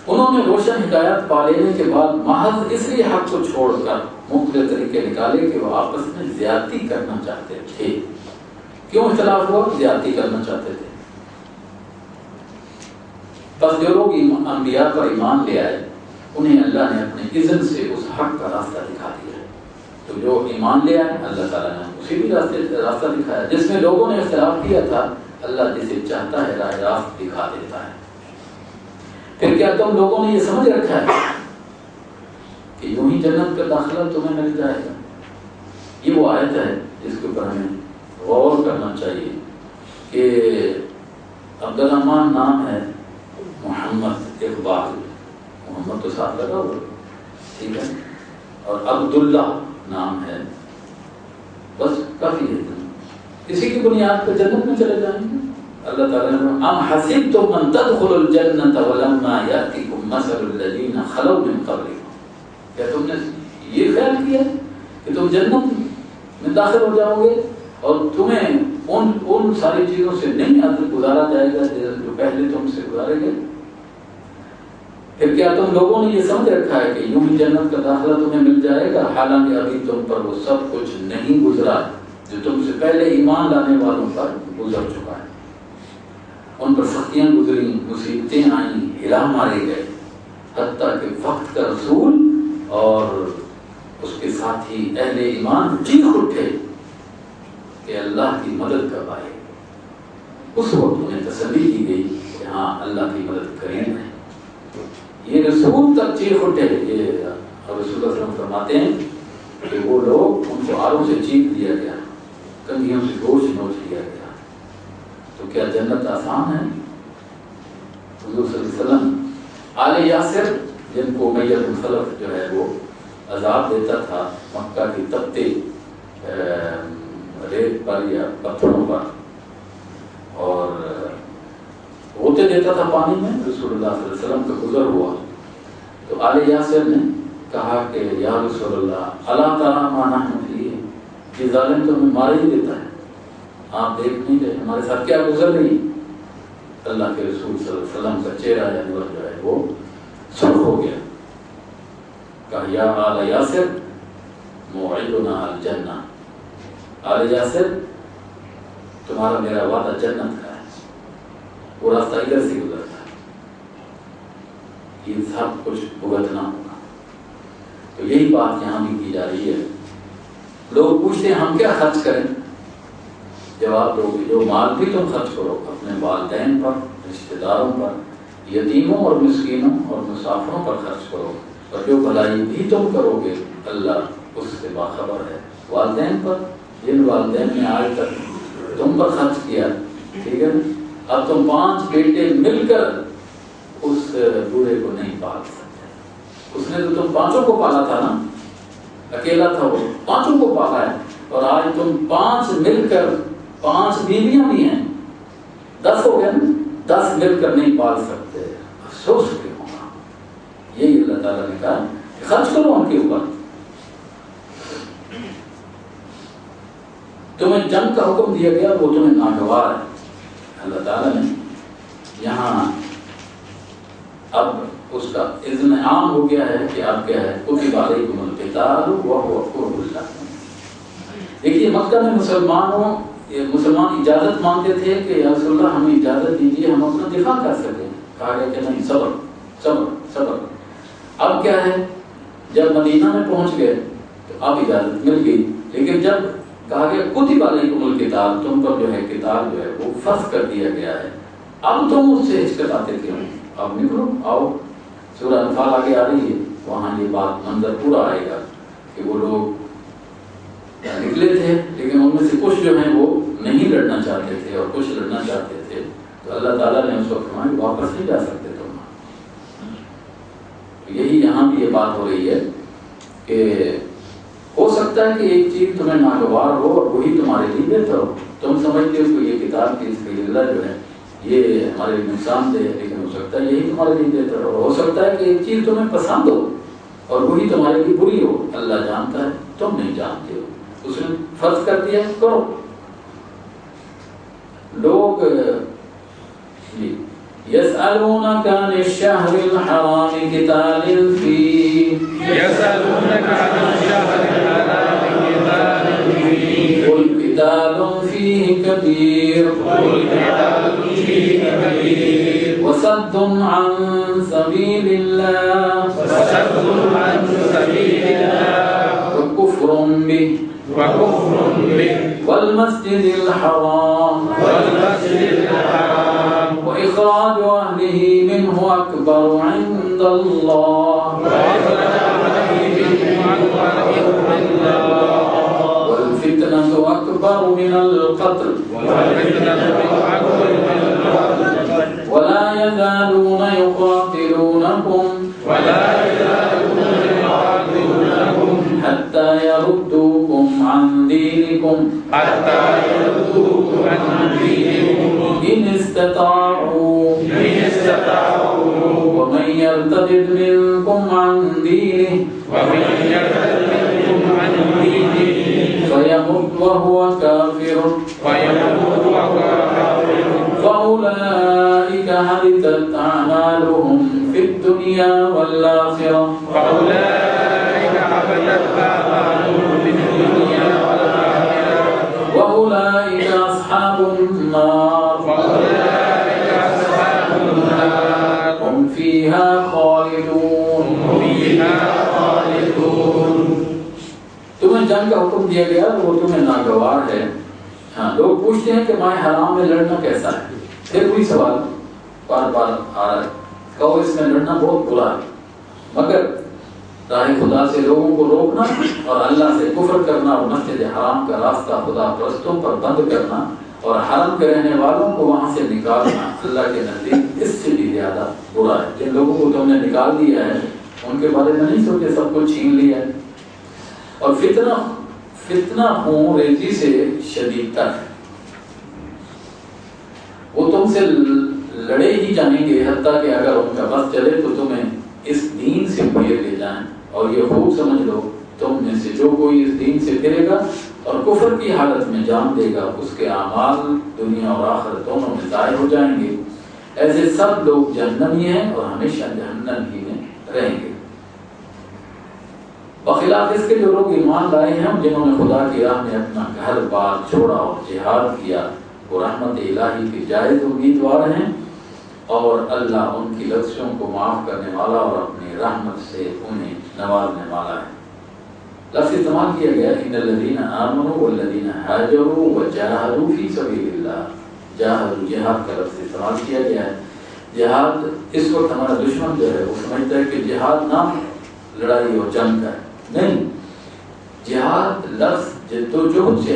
انہوں نے روشن ہدایت پا لینے کے بعد محض اس لیے حق کو چھوڑ کر مختلف طریقے نکالے کہ وہ آپس میں زیادتی کرنا چاہتے تھے۔ کیوں اختلاف ہوا؟ زیادتی کرنا چاہتے تھے۔ بس جو لوگ انبیاء پر ایمان لے آئے انہیں اللہ نے اپنے اذن سے اس حق کا راستہ دکھا دیا۔ تو جو ایمان لے آئے اللہ تعالیٰ نے اسی بھی راستہ دکھایا۔ جس میں لوگوں نے اختلاف کیا تھا اللہ جسے چاہتا ہے راہ راست دکھا دیتا ہے۔ پھر کیا تم لوگوں نے یہ سمجھ رکھا ہے کہ یوں ہی جنت کا داخلہ تمہیں مل جائے گا؟ یہ وہ آیت ہے جس کے اوپر ہمیں غور کرنا چاہیے کہ عبدالرحمن نام ہے، محمد اقبال، محمد تو ساتھ لگا ہوا، ٹھیک ہے، اور عبداللہ نام ہے، بس کافی ہے، اسی کی بنیاد پر جنت میں چلے جائیں گے۔ اللہ تعالیٰ نے ام حسبتم ان تدخلوا الجنة ولما يأتكم مثل الذين خلوا من قبلكم، کیا تم نے یہ خیال کیا کہ تم جنت میں داخل ہو جاؤ گے اور تمہیں ان ساری چیزوں سے نہیں گزارا جائے گا جو پہلے تم سے گزارے گئے؟ پھر کیا تم لوگوں نے یہ سمجھ رکھا ہے کہ یوں ہی جنت کا داخلہ تمہیں مل جائے گا، حالانکہ ابھی تم پر وہ سب کچھ نہیں گزرا جو تم سے پہلے ایمان لانے والوں پر گزر چکا ہے۔ ان پر سختیاں گزری، مصیبتیں آئیں، ہلا مارے گئے، حتیٰ کہ وقت کا رسول اور اس کے ساتھ ہی اہل ایمان چیخ اٹھے کہ اللہ کی مدد کب آئے۔ اس وقت انہیں تسلی دی گئی کہ ہاں اللہ کی مدد قریب ہے۔ یہ رسول تک چیخ اٹھے۔ یہ رسول اللہ صلی اللہ علیہ وسلم فرماتے ہیں کہ وہ لوگ، ان کو آروں سے چیخ دیا گیا، کنگھیوں سے گوشت نوچ لیا گیا۔ تو کیا جنت آسان ہے؟ حضور صلی اللہ علیہ وسلم آل یاسر جن کو امیہ بن خلف جو ہے وہ عذاب دیتا تھا مکہ کی تپتے ریت پر یا پتھروں پر اور ہوتے دیتا تھا پانی میں، رسول اللہ صلی اللہ علیہ وسلم کا گزر ہوا تو آل یاسر نے کہا کہ یا رسول اللہ الا تری ما نحن فیہ، یہ ظالم تو ہمیں مار ہی دیتا ہے، آپ دیکھ نہیں رہے ہمارے ساتھ کیا گزر رہی۔ اللہ کے رسول صلی اللہ علیہ وسلم کا چہرہ انور جو ہے وہ سرخ ہو گیا، کہا یا آل یاسر موعدنا الجنہ، آل یاسر تمہارا میرا وعدہ جنت کا ہے، وہ راستہ ادھر سے گزرتا ہے، یہ سب کچھ بھگتنا ہوگا۔ تو یہی بات یہاں بھی کی جا رہی ہے۔ لوگ پوچھتے ہیں ہم کیا خرچ کریں؟ جواب دو کہ جو مال بھی تم خرچ کرو اپنے والدین پر، رشتہ داروں پر، یتیموں اور مسکینوں اور مسافروں پر خرچ کرو، اور جو بھلائی بھی تم کرو گے اللہ اس سے باخبر ہے۔ والدین پر، جن والدین نے آج تک تم پر خرچ کیا، ٹھیک ہے، اب تم 5 بیٹے مل کر اس بوڑھے کو نہیں پال سکتے۔ اس نے تو تم 5 کو پالا تھا نا، اکیلا تھا وہ، 5 کو پالا ہے، اور آج تم 5 مل کر، 5 بیویاں بھی ہیں، 10 ہو گئے نا، 10 مل کر نہیں پال سکتے، افسوس کیوں ہوگا۔ یہی اللہ تعالیٰ نے کہا خرچ کرو ان کے اوپر۔ تمہیں جنگ کا حکم دیا گیا وہ تمہیں ناگوار ہے. اللہ تعالیٰ نے یہاں اب اس کا اذن عام ہو گیا ہے کہ اب کیا ہے کتب علیکم القتال وهو کرہ لکم. دیکھیے مکہ میں مسلمان اجازت مانگتے تھے کہ یا رسول اللہ ہمیں اجازت دیجیے ہم اپنا دفاع کر سکیں. کہا گیا کہ نہیں، صبر صبر صبر. اب کیا ہے جب مدینہ میں پہنچ گئے تو اب اجازت مل گئی، لیکن جب کہا گیا کتب علیکم القتال، تم پر جو ہے قتال جو ہے وہ فرض کر دیا گیا ہے، اب تم اس سے ہچکچاتے کیوں؟ اب نکلو، آؤ. سورہ انفال آگے آ رہی ہے، وہاں یہ بات منظر پورا آئے گا کہ وہ لوگ نکلے تھے لیکن ان میں سے کچھ جو ہیں وہ نہیں لڑنا چاہتے تھے اور کچھ لڑنا چاہتے تھے. تو اللہ تعالیٰ نے اس وقت فرمایا واپس نہیں جا سکتے تم. یہی یہاں بھی یہ بات ہو رہی ہے کہ ہو سکتا ہے کہ ایک چیز تمہیں ناگوار ہو اور وہی تمہارے لیے بہتر ہو. تم سمجھتے ہو کہ یہ کتاب کی اللہ جو ہے یہ ہمارے لیے نقصان دہ ہے، لیکن ہو سکتا ہے یہی تمہارے لیے بہتر ہو. ہو سکتا ہے کہ ایک چیز تمہیں پسند ہو اور وہی تمہارے لیے بری ہو. اللہ جانتا ہے، تم نہیں جانتے ہو. اس نے فرض کر دیا کرو. لوگ يسألونك عن الشهر الحرام قتال فيه يسألونك عن الشهر الحرام قتال فيه قل قتال فيه كبير وصد عن سبيل الله وكفر به والمسجد الحرام وإخراج أهله منه أكبر عند الله والفتنة أكبر من القتل ولا يزالون يقاتلونكم حتى يردوكم عن دينكم إن استطاعوا ومن يرتد منكم عن دينه فيمت وهو كافر فأولئك حبطت أعمالهم في الدنيا والآخرة وأولئك أصحاب النار هم فيها خالدون. تمہیں جنگ کا حکم دیا گیا وہ تمہیں ناگوار ہے. ہاں لوگ پوچھتے ہیں کہ ماہ حرام میں لڑنا کیسا ہے. پھر وہی سوال بار بار آ رہا ہے، کہو اس میں لڑنا بہت برا ہے، مگر راہ خدا سے لوگوں کو روکنا اور اللہ سے کفر کرنا اور مسجد حرام کا راستہ خدا پرستوں پر بند کرنا اور حرم کے رہنے والوں کو وہاں سے نکالنا اللہ کے نزدیک اس سے بھی زیادہ برا ہے. جن لوگوں کو تم نے نکال دیا ہے ان کے بارے میں نہیں سوچے، سب کچھ چھین لیا ہے. اور فتنہ خون ریزی سے شدید تر ہے. وہ تم سے لڑے ہی جائیں گے حتیٰ کہ اگر ان کا بس چلے تو تمہیں اس دین سے پھیر لے جائیں. اور یہ خوب سمجھ لو تم میں سے جو کوئی اس دین سے پھرے گا اور کفر کی حالت میں جان دے گا اس کے اعمال دنیا اور آخرت دونوں میں ضائع ہو جائیں گے. ایسے سب لوگ جہنمی ہیں اور ہمیشہ جہنم ہی میں رہیں گے. بخلاف اس کے جو لوگ ایمان لائے ہیں جنہوں نے خدا کی راہ میں اپنا گھر بار چھوڑا اور جہاد کیا وہ رحمت الہی کے جائز امیدوار ہیں اور اللہ ان کی لغزشوں کو معاف کرنے والا اور اپنی رحمت سے انہیں نوازنے والا ہے. لفظ استعمال کیا گیا ان الذین آمنوا والذین ہاجروا وجاہدوا فی سبیل اللہ. جہاد کا لفظ استعمال کیا گیا ہے. جہاد اس وقت ہمارا دشمن جو ہے وہ سمجھتا ہے کہ جہاد نام لڑائی اور جنگ کا ہے. نہیں، جہاد لفظ جدوجہد سے،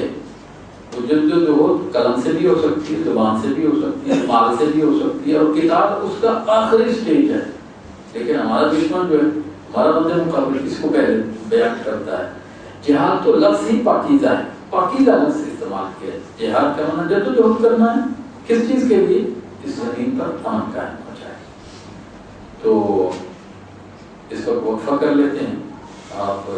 تو جدوجہد قلم سے بھی ہو سکتی ہے، زبان سے بھی ہو سکتی ہے، مال سے بھی ہو سکتی ہے، اور کتاب اس کا آخری سٹیج ہے. لیکن ہمارا دشمن جو ہے ہمارا مد مقابل اس کو پہلے بیان کرتا ہے. جہاد تو لفظ ہی پاکیزہ ہے، پاکیزہ لفظ استعمال کیا ہے. جہاد کا معنی جدوجہد کرنا ہے. کس چیز کے لیے؟ اس زمین پر امن قائم ہو جائے. تو اس وقت وقفہ کر لیتے ہیں. آپ